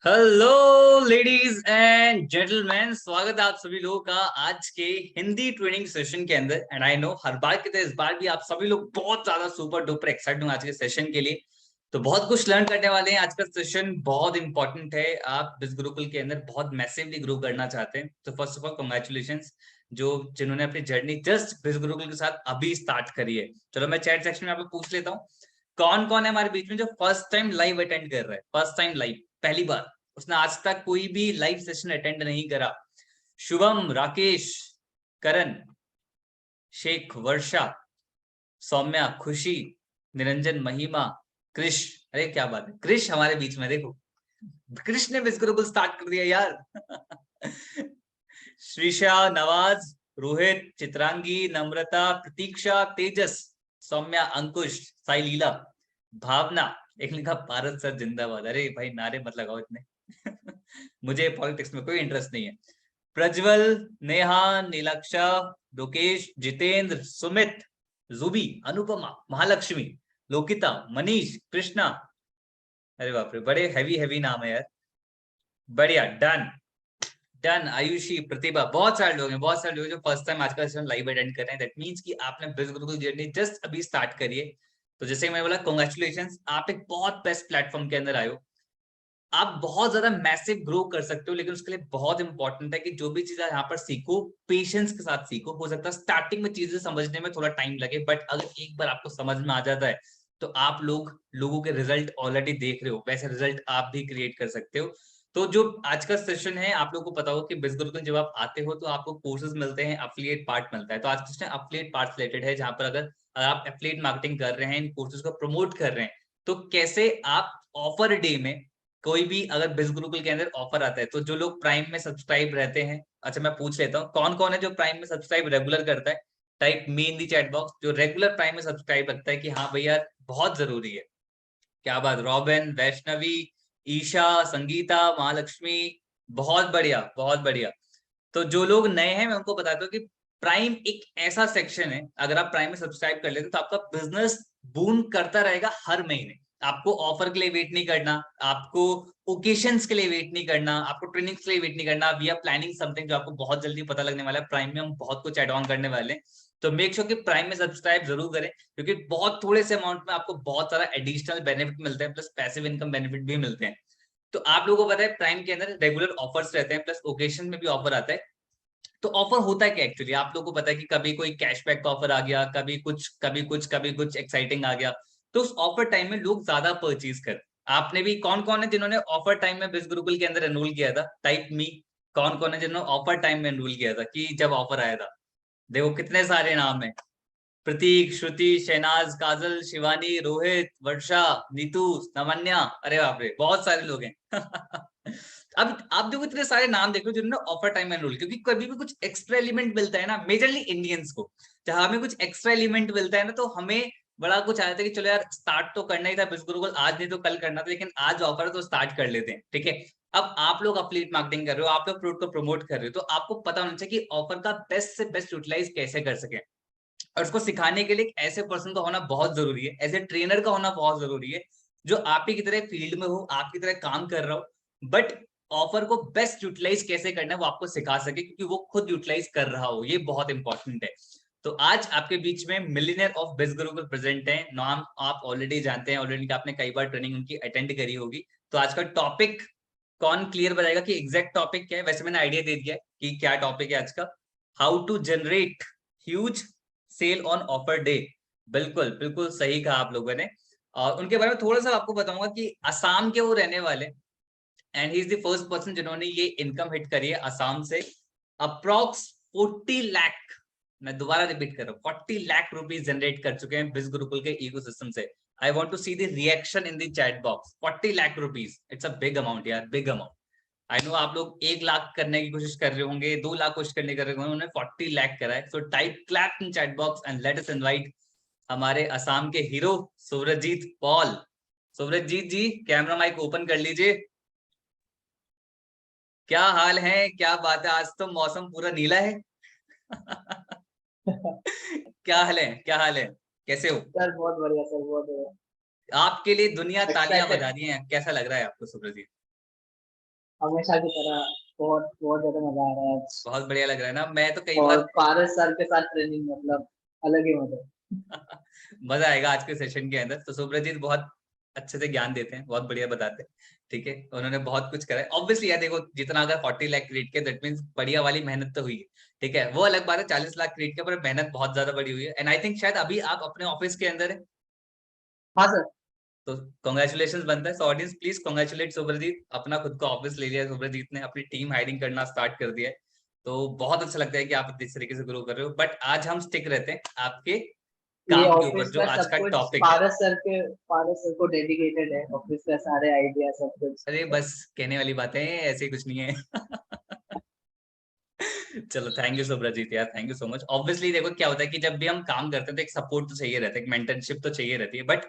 Hello ladies and gentleman, स्वागत है आप सभी लोगों का आज के हिंदी ट्रेनिंग सेशन के अंदर। एंड आई नो हर बार की तरह इस बार भी आप सभी लोग बहुत ज्यादा सुपर डुपर एक्साइटेड हो आज के सेशन के लिए। तो बहुत कुछ लर्न करने वाले हैं। आज का सेशन बहुत इंपॉर्टेंट है। आप बिज गुरुकुल के अंदर बहुत मैसिवली ग्रो करना चाहते हैं तो फर्स्ट ऑफ ऑल कॉन्ग्रेचुलेशंस जो जिन्होंने अपनी जर्नी जस्ट बिज गुरुकुल के साथ अभी स्टार्ट करी है। चलो मैं चैट सेक्शन में आपको पूछ लेता हूँ, कौन कौन है हमारे बीच में जो फर्स्ट टाइम लाइव अटेंड कर रहा है। फर्स्ट टाइम लाइव, पहली बार, उसने आज तक कोई भी लाइव सेशन अटेंड नहीं करा। शुभम, राकेश, करण, शेख, वर्षा, सौम्या, खुशी, निरंजन, महिमा, कृष। अरे क्या बात है, कृष हमारे बीच में, देखो कृष ने बिस्कुट को स्टार्ट कर दिया यार। श्रीषा, नवाज, रोहित, चित्रांगी, नम्रता, प्रतीक्षा, तेजस, सौम्या, अंकुश, साई लीला, भावना, एक लिखा भारत सर जिंदाबाद। अरे भाई नारे मत लगाओ इतने। मुझे पॉलिटिक्स में कोई इंटरेस्ट नहीं है। प्रज्वल, नेहा, नीलाक्षा, लोकेश, जितेंद्र, सुमित, जुबी, अनुपमा, महालक्ष्मी, लोकिता, मनीष, कृष्णा। अरे बाप रे, बड़े हैवी हैवी नाम है यार। बढ़िया, डन डन। आयुषी, प्रतिभा, बहुत सारे लोग हैं, बहुत सारे लोग जो फर्स्ट टाइम आज का सेशन लाइव अटेंड कर रहे हैं। दैट मींस कि आपने बिज गुरुकुल जर्नी जस्ट अभी स्टार्ट करी है। तो जैसे मैं बोला, कांग्रेचुलेशंस, आप एक बहुत बेस्ट प्लेटफॉर्म के अंदर आए हो। आप बहुत ज्यादा मैसिव ग्रो कर सकते हो, लेकिन उसके लिए बहुत इंपॉर्टेंट है कि जो भी चीज यहाँ पर सीखो पेशेंस के साथ सीखो। हो सकता है स्टार्टिंग में चीजें समझने में थोड़ा टाइम लगे, बट अगर एक बार आपको समझ में आ जाता है तो आप लोगों के रिजल्ट ऑलरेडी देख रहे हो, वैसे रिजल्ट आप भी क्रिएट कर सकते हो। तो जो आज का सेशन है, आप लोगों को पता हो कि बिज गुरुकुल जब आप आते हो तो आपको कोर्सेज मिलते हैं, अफिलिएट पार्ट मिलता है। तो आज क्वेश्चन अफिलिएट पार्ट रिलेटेड है, जहां पर अगर आप एफिलिएट मार्केटिंग कर रहे हैं, इन कोर्सेज को प्रमोट कर रहे हैं, तो कैसे आप ऑफर डे में कोई भी अगर बिज गुरुकुल के अंदर ऑफर आता है, तो जो लोग प्राइम में सब्सक्राइब रहते हैं, अच्छा मैं पूछ लेता हूँ कौन कौन है जो प्राइम में सब्सक्राइब रेगुलर करता है। Type me in the chat box जो रेगुलर प्राइम में सब्सक्राइब रखता है कि हाँ भैया बहुत जरूरी है। क्या बात, रॉबिन, वैष्णवी, ईशा, संगीता, महालक्ष्मी, बहुत बढ़िया बहुत बढ़िया। तो जो लोग नए हैं मैं उनको बताता हूँ कि प्राइम एक ऐसा सेक्शन है, अगर आप प्राइम में सब्सक्राइब कर लेते तो आपका बिजनेस बूम करता रहेगा हर महीने। आपको ऑफर के लिए वेट नहीं करना, आपको ओकेशंस के लिए वेट नहीं करना, आपको ट्रेनिंग्स के लिए वेट नहीं करना। वी आर प्लानिंग समथिंग जो आपको बहुत जल्दी पता लगने वाला है। प्राइम में हम बहुत कुछ एड ऑन करने वाले हैं, तो मेक श्योर कि प्राइम में सब्सक्राइब जरूर करें, क्योंकि बहुत थोड़े से अमाउंट में आपको बहुत सारा एडिशनल बेनिफिट मिलते हैं, प्लस पैसिव इनकम बेनिफिट भी मिलते हैं। तो आप लोगों को पता है प्राइम के अंदर रेगुलर ऑफर्स रहते हैं, प्लस ओकेशन में भी ऑफर आता है। तो ऑफर होता है क्या एक्चुअली, आप लोगों को पता है कि कभी कोई कैशबैक का ऑफर आ गया, कभी कुछ कभी कुछ कभी कुछ एक्साइटिंग आ गया। तो उस ऑफर टाइम में लोग ज्यादा परचेज कर। आपने भी, कौन कौन है जिन्होंने ऑफर टाइम में बिज गुरुकुल के अंदर एनरोल किया था? टाइप मी। कौन कौन है जिन्होंने ऑफर टाइम में एनरोल किया था कि जब ऑफर आया था? देखो कितने सारे नाम है। प्रतीक, श्रुति, शहनाज, काजल, शिवानी, रोहित, वर्षा, नीतू, नमन्या। अरे बाप रे, बहुत सारे लोग हैं। अब आप देखो इतने सारे नाम देख लो जिन्होंने ऑफर टाइम में एनरोल, क्योंकि कभी भी कुछ एक्स्ट्रा एलिमेंट मिलता है ना, मेजरली इंडियंस को, जहां हमें कुछ एक्स्ट्रा एलिमेंट मिलता है ना, तो हमें बड़ा कुछ आया था कि चलो यार स्टार्ट तो करना ही था बिज गुरुकुल, आज नहीं तो कल करना था, लेकिन आज ऑफर है तो स्टार्ट कर लेते हैं, ठीक है। अब आप लोग अफिलिएट मार्केटिंग कर रहे हो, आप लोग प्रोडक्ट को प्रमोट कर रहे हो, तो आपको पता होना चाहिए कि ऑफर का बेस्ट से बेस्ट यूटिलाइज कैसे कर सके। और उसको सिखाने के लिए एक ऐसे पर्सन का होना बहुत जरूरी है, ऐसे ट्रेनर का होना बहुत जरूरी है, जो आप ही की तरह फील्ड में हो, आपकी तरह काम कर रहा हो, बट ऑफर को बेस्ट यूटिलाइज कैसे करना है वो आपको सिखा सके, क्योंकि वो खुद यूटिलाइज कर रहा हो। ये बहुत इंपॉर्टेंट है। तो आज आपके बीच में मिलियनर ऑफ बिज गुरुकुल प्रेजेंट है। नाम आप ऑलरेडी जानते हैं, ऑलरेडी आपने कई बार ट्रेनिंग उनकी अटेंड करी होगी। तो आज का टॉपिक कौन क्लियर बताएगा कि एग्जैक्ट टॉपिक क्या है? वैसे मैंने आइडिया दे दिया है कि क्या टॉपिक है आज का। How to generate huge sale on offer day. बिल्कुल बिल्कुल सही कहा आप लोगों ने। और उनके बारे में थोड़ा सा आपको बताऊंगा कि असम के वो रहने वाले, and he is the first person जिन्होंने ये इनकम हिट करी है असम से। अप्रॉक्स 40 लाख, मैं दोबारा रिपीट कर रहा हूँ, 40 लाख रुपीज जनरेट कर चुके हैं बिज गुरुकुल के इकोसिस्टम से। I want to see the reaction in the chat box. 40 lakh rupees, it's a big amount यार, बिग अमाउंट। आई नो आप लोग 1 लाख करने की कोशिश कर रहे होंगे, 2 लाख कोशिश करने कर रहे होंगे, उन्होंने 40 लाख करा है। So type clap in chat box and let us invite हमारे असम के हीरो सूरजजीत पॉल। सूरजजीत जी, कैमरा माइक ओपन कर लीजिए। क्या हाल है, क्या बात है, आज तो मौसम पूरा नीला है। क्या हाल है, क्या हाल है, कैसे हो? सर बहुत बढ़िया सर, बहुत बढ़िया। आपके लिए दुनिया तालियां एक्साइटेड। बजा रही है, कैसा लग रहा है आपको सूरजजीत? हमेशा की तरह बहुत बहुत ज्यादा मजा आ रहा है आज। बहुत बढ़िया लग रहा है ना। मैं तो कई और बार पारस सर के साथ ट्रेनिंग मतलब अलग ही मजा है। मजा आएगा आज के सेशन के अंदर। तो सुब्रजीत बहुत अच्छे से ज्ञान देते हैं, बहुत बढ़िया बताते हैं। ठीक है, उन्होंने बहुत कुछ करा है ऑब्वियसली यार। देखो जितना अगर 40 लाख क्रिएट किया दैट मींस बढ़िया वाली मेहनत तो हुई है। ठीक है, वो अलग बात है 40 लाख क्रिएट किया पर मेहनत बहुत ज्यादा बड़ी हुई है। एंड आई थिंक शायद अभी आप अपने ऑफिस के अंदर है, हाँ सर। तो कॉन्ग्रेचुलेशन बनता है। So audience please congratulate Subrajit, अपना खुद का ऑफिस ले लिया है सुब्रजीत ने, अपनी टीम हायरिंग करना स्टार्ट कर दिया है। तो बहुत अच्छा लगता है कि आप इस तरीके से ग्रो कर रहे हो। बट आज हम स्टिक रहते हैं आपके ये काम के ऊपर ऑफिस जो का आज सब का कुछ टॉपिक है। पारस सर को डेडिकेटेड है, ऑफिस का सारे आइडिया सब कुछ। अरे बस कहने वाली बातें हैं, ऐसे कुछ नहीं है। चलो थैंक यू सुब्रजीत यार, thank you so much. Obviously देखो क्या होता है कि जब भी हम काम करते हैं तो एक सपोर्ट तो चाहिए रहता है, एक मेंटरशिप तो चाहिए रहती है। बट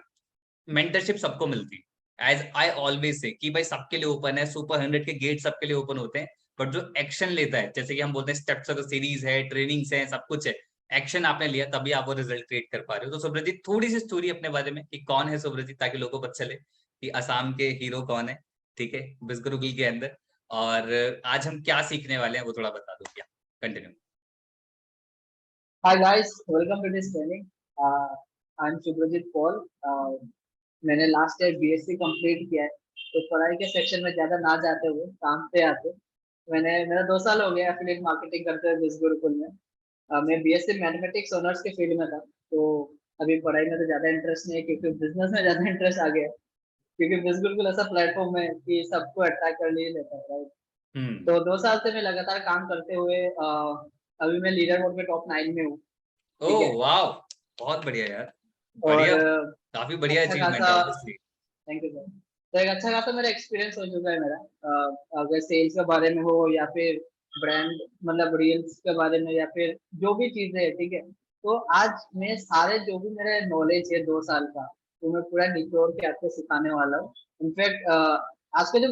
मेंटरशिप सबको मिलती है, एज आई ऑलवेज से कि भाई सबके लिए ओपन है, सुपर 100 के गेट सबके लिए ओपन होते हैं। बट जो एक्शन लेता है, जैसे कि हम बोलते हैं स्टेप्स ऑफ सीरीज है, ट्रेनिंग्स है, सब कुछ है, एक्शन आपने लिया तभी आप वो रिजल्ट क्रिएट कर पा रहे हो। तो सुब्रजीत थोड़ी सी स्टोरी अपने बारे में कि कौन है सुब्रजीत, ताकि लोगों को पता चले कि असम के हीरो कौन है। ठीक है, बिस्कुरुकुल के अंदर। और आज हम क्या सीखने वाले हैं वो थोड़ा बता दो क्या। Continue. Hi guys, welcome to this training. I am Subrajit Paul. मैंने लास्ट ईयर बीएससी कंप्लीट किया है। तो पढ़ाई के सेक्शन में ज्यादा ना जाते हुए काम पे आते, मेरा 2 साल हो गया एफिलिएट मार्केटिंग करते हुए बिस गुरुकुल में। मैं बीएससी मैथमेटिक्स ऑनर्स के फील्ड में था। तो अभी पढ़ाई में तो ज्यादा इंटरेस्ट नहीं है, क्योंकि बिजनेस में ज्यादा इंटरेस्ट आ गया है। क्योंकि बिस गुरुकुल ऐसा प्लेटफॉर्म है कि सबको अट्रैक्ट कर ही लेता है, right? हम्म। तो 2 साल से मैं लगातार काम करते हुए अभी मैं लीडर बोर्ड में टॉप 9 में हूँ। ठीक है। ओह वाह, बहुत बढ़िया यार, और बढ़िया। काफी बढ़िया अच्छा अचीवमेंट खासा, है ऑब्वियसली। Thank you sir. तो एक अच्छा खासा मेरा एक्सपीरियंस हो चुका है मेरा। अगर सेल्स के बारे में हो या फिर ब्रांड मतलब रील्स के बारे में या फिर जो भी चीजें है, ठीक है। तो आज मैं सारे जो भी मेरा नॉलेज है 2 साल का, वो मैं पूरा निचोड़ के आपको सिखाने वाला हूँ। इनफैक्ट आज का जो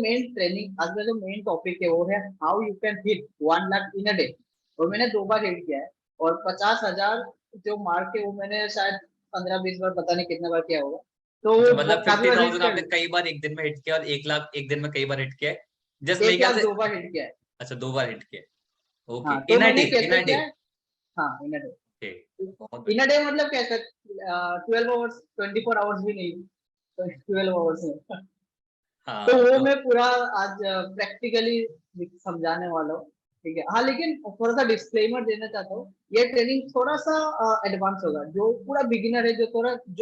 मेन टॉपिक है वो है how you can hit 1 lakh in a day. और मैंने 2 बार हिट किया है। और 50,000 जो मार्क है वो मैंने शायद 15-20 बार, पता नहीं कितना बार किया होगा। तो अच्छा वो मतलब काफी बार हिट 50,000 कर आपने लिया। कई बार एक दिन में हिट किया और 1 लाख एक दिन में कई बार हिट किया है। जस्ट मेरे एक ख्याल लाख से। 2 बार हिट किया है। अच्छा 2 बार हिट किया है, ओके। हाँ, तो इन अ डे, मैंने इन कैसे अ डे। किया है। हाँ, इन अ डे। ओके, बहुत इन बढ़िया। अ डे मतलब कैसे, 12 आवर्स, 24 आवर्स भी नहीं, तो 12 आवर्स में। तो हाँ वो तो मैं पूरा आज प्रैक्टिकली समझाने वाला हूँ। ठीक है। हाँ, लेकिन थोड़ा सा डिस्क्लेमर देना चाहता हूँ। ये ट्रेनिंग थोड़ा सा एडवांस होगा। जो पूरा बिगिनर है, जो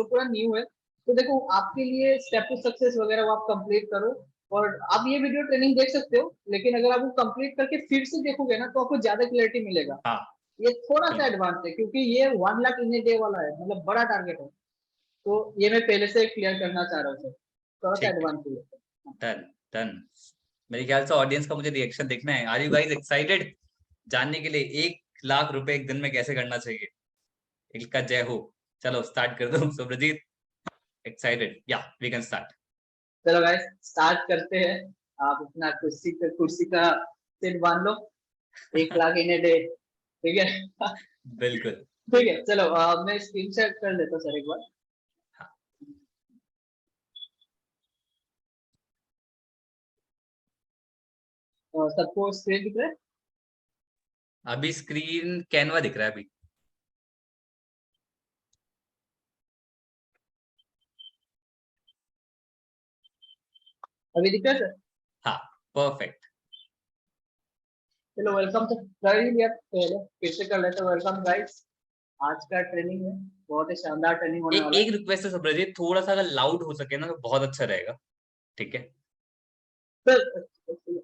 पूरा न्यू है, तो देखो आपके लिए स्टेप टू सक्सेस वगैरह वो आप कंप्लीट करो। और आप ये वीडियो ट्रेनिंग देख सकते हो, लेकिन अगर आप वो कंप्लीट करके फिर से देखोगे ना, तो आपको ज्यादा क्लैरिटी मिलेगा। हाँ ये थोड़ा सा बिल्कुल। एडवांस है, क्योंकि ये 1 लाख इन डे वाला है, मतलब बड़ा टारगेट है। तो ये मैं पहले से क्लियर करना चाह रहा हूँ सर, थोड़ा सा ठीक है, एडवांस है। Done done. मेरे ख्याल से ऑडियंस का मुझे रिएक्शन देखना है। आर यू गाइस एक्साइटेड जानने के लिए 1 लाख रुपए एक दिन में कैसे करना चाहिए। एक का जय हो। चलो स्टार्ट कर दो सुब्रजीत। एक्साइटेड, या वी कैन स्टार्ट। चलो गाइस, स्टार्ट करते हैं। आप अपना कुर्सी का सीट बांध लो। 1 लाख इन ए डे, ठीक है। बिल्कुल। ठीक है, चलो मैं स्क्रीन शेयर कर लेता हूँ सर एक बार। हाँ, सबको स्क्रीन दिख रहा है। अभी स्क्रीन कैनवा दिख रहा है अभी। अभी दिख रहा है सर। हाँ परफेक्ट। चलो वेलकम तो कर ही लिया, पहले फिर से कर लेते हैं। वेलकम गाइस, आज का ट्रेनिंग है, बहुत ही शानदार ट्रेनिंग होने एक वाला एक रिक्वेस्ट है सुब्रजीत, थोड़ा सा अगर लाउड हो सके ना तो बहुत अच्छा रहेगा। ठीक है। है सर।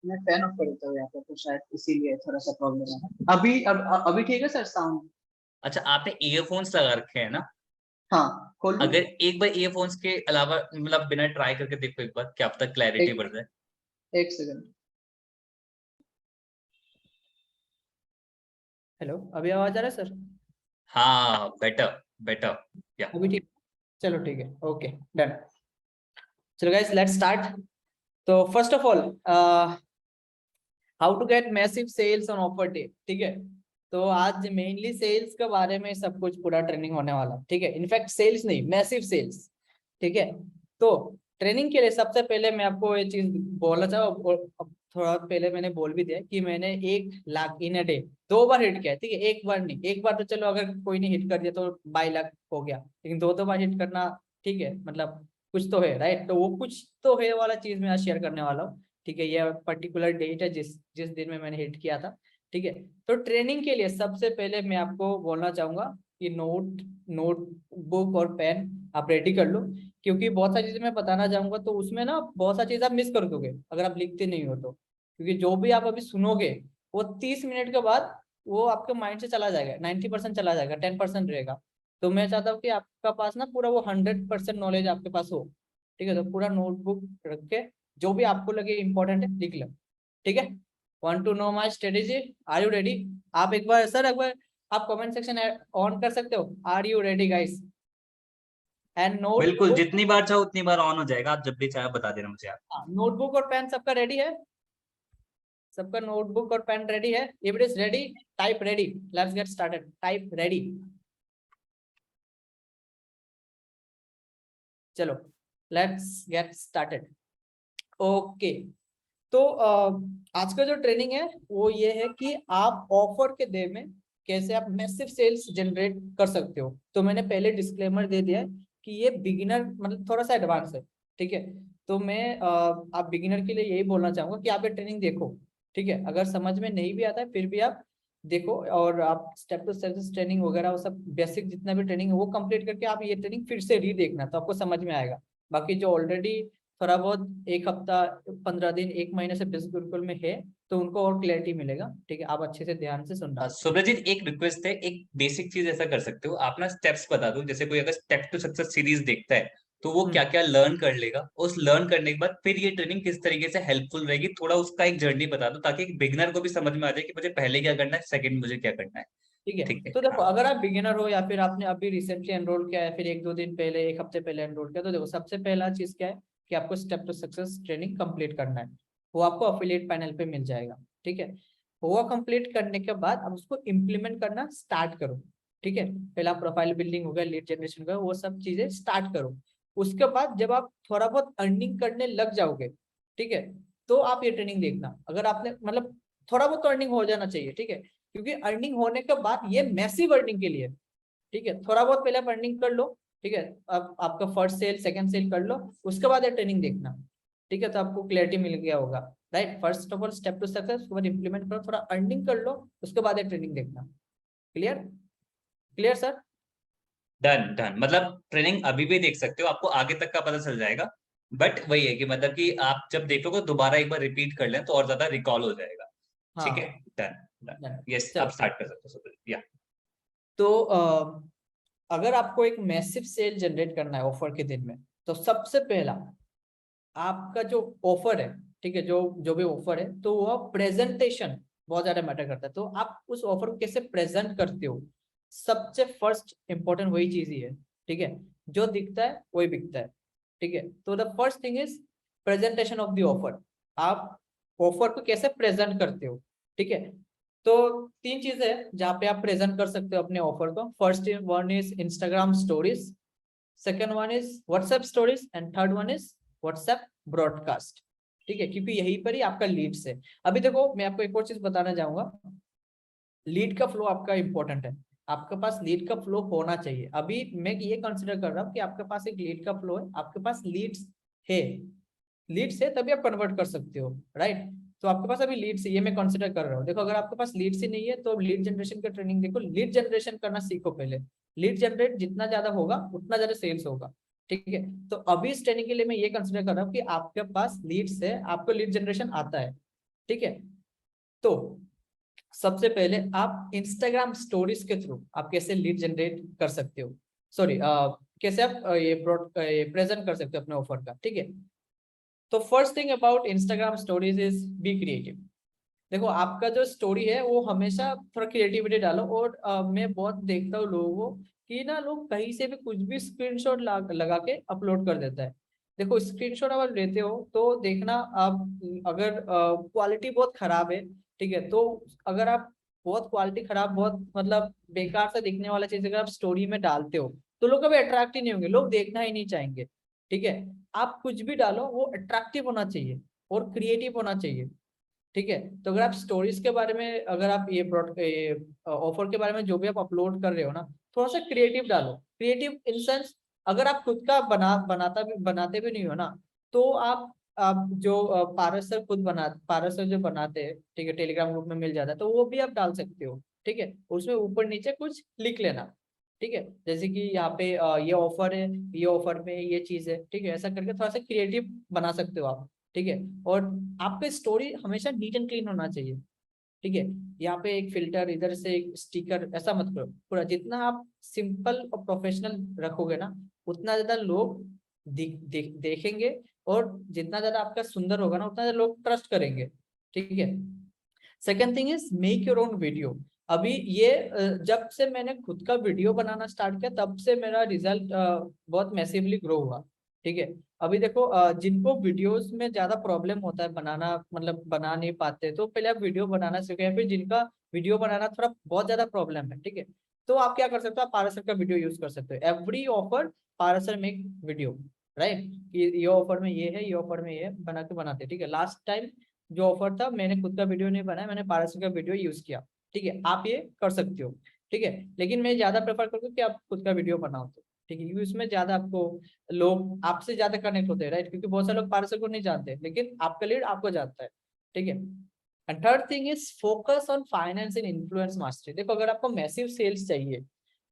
मैं फैन ऑफ कर देता हूँ यहाँ पर, तो शायद इसीलिए थोड़ा सा प्रॉब्लम है। अभी ठीक है सर साउंड। अच्छा आपने ईयरफोन्स लगा रखे हैं ना। हाँ, खोल दूँ। अगर एक बार ईयरफोन्स के अलावा मतलब बिना ट्राई करके देखो एक बार, क्या अब तक क्लैरिटी एक बढ़ जाए। एक सेकंड। हेलो, अभी आवाज आ रहा है सर। हाँ बेटर, बेटर। या अभी ठीक। चलो ठीक है, ओके डन। चलो गाइस, लेट्स स्टार्ट। तो first of all, how to get massive sales on offer day, ठीक है। तो आज मेनली सेल्स के बारे में सब कुछ पूरा ट्रेनिंग होने वाला, ठीक है। इनफैक्ट सेल्स नहीं, मैसिव सेल्स, ठीक है। तो ट्रेनिंग के लिए सबसे पहले मैं आपको ये चीज बोलना चाहूँ, और अब थोड़ा पहले मैंने बोल भी दिया कि मैंने 1 lakh in a day 2 bar hit किया है, ठीक है, एक बार नहीं। एक बार तो चलो अगर कोई नहीं हिट कर दिया तो 22 लाख हो गया, लेकिन 2 बार हिट करना, ठीक है, मतलब कुछ तो है, राइट। तो वो कुछ तो है वाला चीज मैं आज शेयर करने वाला हूँ, ठीक है। ये पर्टिकुलर डेट है जिस जिस दिन में मैंने हिट किया था, ठीक है। तो ट्रेनिंग के लिए सबसे पहले मैं आपको बोलना चाहूंगा कि नोटबुक और पेन आप रेडी कर लो, क्योंकि बहुत सारी चीजें मैं बताना चाहूंगा तो उसमें ना बहुत सारी चीजें आप मिस कर दोगे अगर आप लिखते नहीं हो तो, क्योंकि जो भी आप अभी सुनोगे वो 30 मिनट के बाद वो आपके माइंड से चला जाएगा, 90% चला जाएगा, 10% रहेगा। तो मैं चाहता हूँ कि आपका पास ना पूरा वो 100% नॉलेज आपके पास हो, ठीक है। तो पूरा नोटबुक रख के जो भी आपको लगे इंपॉर्टेंट है लिख लो, ठीक है। Want to know my strategy, are you ready? आप एक बार सर, एक बार आप कमेंट सेक्शन ऑन कर सकते हो, are you ready guys? And बिल्कुल, नोटबुक, जितनी बार चाहो उतनी बार ऑन हो जाएगा, आप जब भी चाहे बता देना मुझे आप। नोटबुक और पेन सबका रेडी है? सबका नोटबुक और पेन रेडी है? If it is ready, type ready. Let's get started, type ready. चलो लेट्स गेट स्टार्टेड। ओके, तो आज का जो ट्रेनिंग है वो ये है कि आप ऑफर के डे में कैसे आप मैसिव सेल्स जनरेट कर सकते हो। तो मैंने पहले डिस्क्लेमर दे दिया है कि ये बिगिनर मतलब थोड़ा सा एडवांस है, ठीक है। तो मैं आप बिगिनर के लिए यही बोलना चाहूंगा कि आप ये ट्रेनिंग देखो, ठीक है। अगर समझ में नहीं भी आता है फिर भी आप देखो, और आप स्टेप टू स्टेप ट्रेनिंग वगैरह वो सब बेसिक जितना भी ट्रेनिंग है वो कंप्लीट करके आप ये ट्रेनिंग फिर से री देखना, तो आपको समझ में आएगा। बाकी जो ऑलरेडी थोड़ा बहुत 1 हफ्ता 15 दिन 1 महीने से बिल्कुल में है तो उनको और क्लैरिटी मिलेगा, ठीक है। आप अच्छे से ध्यान से सुनना। सुब्रजीत, एक रिक्वेस्ट है, एक बेसिक चीज ऐसा कर सकते हो आप ना, स्टेप्स बता दो। जैसे कोई अगर स्टेप टू सक्सेस सीरीज देखता है तो वो क्या क्या लर्न कर लेगा, उस लर्न करने के बाद फिर ये ट्रेनिंग किस तरीके से हेल्पफुल रहेगी, थोड़ा उसका एक जर्नी बता दो, ताकि एक बिगनर को भी समझ में आ जाए कि मुझे पहले क्या करना है, सेकंड मुझे क्या करना है। ठीक है। ठीक है, तो देखो, हाँ। अगर आप बिगिनर हो या फिर आपने अभी रिसेंटली एनरोल किया है, फिर 1-2 दिन पहले 1 हफ्ते पहले एनरोल किया, तो देखो सबसे पहला चीज क्या है कि आपको step to success training complete करना है। वो आपको अफिलिएट पैनल पे मिल जाएगा, ठीक है। वो कंप्लीट करने के बाद अब उसको इम्प्लीमेंट करना स्टार्ट करो, ठीक है। पहला प्रोफाइल बिल्डिंग हो गया, लीड जनरेशन हो गया, वो सब चीजें स्टार्ट करो। उसके बाद जब आप थोड़ा बहुत अर्निंग करने लग जाओगे, ठीक है, तो आप ये ट्रेनिंग देखना। अगर आपने मतलब थोड़ा बहुत अर्निंग हो जाना चाहिए, ठीक है, क्योंकि अर्निंग होने के बाद ये मैसिव अर्निंग के लिए, ठीक है। थोड़ा बहुत पहले आप अर्निंग कर लो, ठीक है। अब आपका फर्स्ट सेल सेकंड सेल कर लो, उसके बाद ये ट्रेनिंग देखना, ठीक है। तो आपको क्लैरिटी मिल गया होगा, right. First of all step to success, उसके बाद इंप्लीमेंट करो, थोड़ा अर्निंग कर लो, उसके बाद ये ट्रेनिंग देखना। Clear? Clear sir? Done done, मतलब ट्रेनिंग अभी भी देख सकते हो, आपको आगे तक का पता चल जाएगा। बट वही है कि मतलब कि आप जब देखोगे दोबारा एक बार रिपीट कर लें तो और ज्यादा रिकॉल हो जाएगा। ठीक है, हाँ, डन डन। done। यस, आप चलो, स्टार्ट कर सकते हो सुब्रजीत, या। तो अगर आपको एक मैसिव सेल जनरेट करना है ऑफर के दिन में, तो सबसे पहला आपका जो ऑफर है, ठीक है, जो जो भी ऑफर है, तो वह प्रेजेंटेशन बहुत ज्यादा मैटर करता है। तो आप उस ऑफर को कैसे प्रेजेंट करते हो, सबसे फर्स्ट इंपॉर्टेंट वही चीज ही है, ठीक है। जो दिखता है वही बिकता है, ठीक है। तो the first thing is presentation of the offer. आप ऑफर को कैसे प्रेजेंट करते हो, ठीक है। तो 3 चीजें हैं जहाँ पे आप प्रेजेंट कर सकते हो अपने ऑफर को। First one is Instagram stories, second one is WhatsApp stories, and third one is WhatsApp broadcast, ठीक है, क्योंकि यहीं पर ही आपका लीड्स है। अभी देखो, मैं आपको एक और चीज बताना चाहूंगा, लीड का फ्लो आपका इंपॉर्टेंट है। आपके पास लीड का फ्लो होना चाहिए। अभी मैं ये कंसिडर कर रहा हूँ कि आपके पास एक लीड का फ्लो है, आपके पास लीड्स है, लीड्स है तभी आप कन्वर्ट कर सकते हो, राइट। तो आपके पास अभी लीड्स है, ये मैं कंसिडर कर रहा हूँ। देखो, अगर आपके पास लीड्स ही नहीं है तो लीड जनरेशन का ट्रेनिंग देखो, लीड जनरेशन करना सीखो पहले। लीड जनरेट जितना ज्यादा होगा उतना ज्यादा सेल्स होगा, ठीक है। तो अभी इस ट्रेनिंग के लिए मैं ये कंसिडर कर रहा हूँ कि आपके पास लीड्स है, आपको लीड जनरेशन आता है, ठीक है। तो सबसे पहले आप इंस्टाग्राम स्टोरीज के थ्रू आप कैसे लीड जनरेट कर सकते हो, सॉरी कैसे आप ये प्रेजेंट कर सकते हो अपने ऑफर का, ठीक है। तो first thing about Instagram stories is be creative. देखो, आपका जो स्टोरी है वो हमेशा थोड़ा क्रिएटिविटी डालो। और मैं बहुत देखता हूँ लोगों को कि ना, लोग कहीं से भी कुछ भी स्क्रीनशॉट लगा के अपलोड कर देता है। देखो, स्क्रीनशॉट अगर लेते हो तो देखना, आप अगर क्वालिटी बहुत खराब है, ठीक है, तो अगर आप बहुत क्वालिटी खराब, बहुत मतलब बेकार से दिखने वाला चीज अगर आप स्टोरी में डालते हो तो लोग कभी अट्रैक्ट ही नहीं होंगे, लोग देखना ही नहीं चाहेंगे। ठीक है। आप कुछ भी डालो वो अट्रैक्टिव होना चाहिए और क्रिएटिव होना चाहिए, ठीक है। तो अगर आप स्टोरीज के बारे में, अगर आप ये ऑफर के बारे में जो भी आप अपलोड कर रहे हो ना, थोड़ा सा क्रिएटिव डालो। क्रिएटिव इन सेंस, अगर आप खुद का बनाते भी नहीं हो ना, तो आप जो पारस सर पारस सर जो बनाते हैं, ठीक है, टेलीग्राम ग्रुप में मिल जाता है, तो वो भी आप डाल सकते हो, ठीक है। उसमें ऊपर नीचे कुछ लिख लेना, ठीक है, जैसे कि यहाँ पे ये ऑफर है, ये ऑफर में ये चीज है, ठीक है, ऐसा करके थोड़ा सा क्रिएटिव बना सकते हो आप, ठीक है। और आपका स्टोरी हमेशा नीट एंड क्लीन होना चाहिए, ठीक है। यहाँ पे एक फिल्टर, इधर से एक स्टिकर, ऐसा मत करो। पूरा जितना आप सिंपल और प्रोफेशनल रखोगे ना, उतना ज्यादा लोग देखेंगे, और जितना ज्यादा आपका सुंदर होगा ना, उतना ज्यादा लोग ट्रस्ट करेंगे, ठीक है। Second thing is make your own video. अभी ये जब से मैंने खुद का वीडियो बनाना स्टार्ट किया, तब से मेरा रिजल्ट बहुत मैसिवली ग्रो हुआ, ठीक है। अभी देखो जिनको वीडियोस में ज्यादा प्रॉब्लम होता है बनाना, मतलब बना नहीं पाते, तो पहले आप वीडियो बनाना सीखें। फिर जिनका वीडियो बनाना थोड़ा बहुत ज्यादा प्रॉब्लम है, ठीक है, तो आप क्या कर सकते हो, आप पारासर का वीडियो यूज कर सकते हो। Every offer Parashar make video, right. ये ऑफर में ये है, ये ऑफर में ये है, बना के बनाते, ठीक है। लास्ट टाइम जो ऑफर था, मैंने खुद का वीडियो नहीं बनाया, मैंने पारासर का वीडियो यूज किया, ठीक है। आप ये कर सकते हो, ठीक है। लेकिन मैं ज्यादा प्रेफर करूँ कि आप खुद का वीडियो बनाओ, तो ठीक है, क्योंकि उसमें ज्यादा आपको लोग आपसे ज्यादा कनेक्ट होते हैं, राइट, क्योंकि बहुत सारे लोग पार्सल को नहीं जानते, लेकिन आपका लीड आपको जानता है, ठीक है। And third thing is focus on finance and influence mastery. देखो अगर आपको मैसिव सेल्स चाहिए,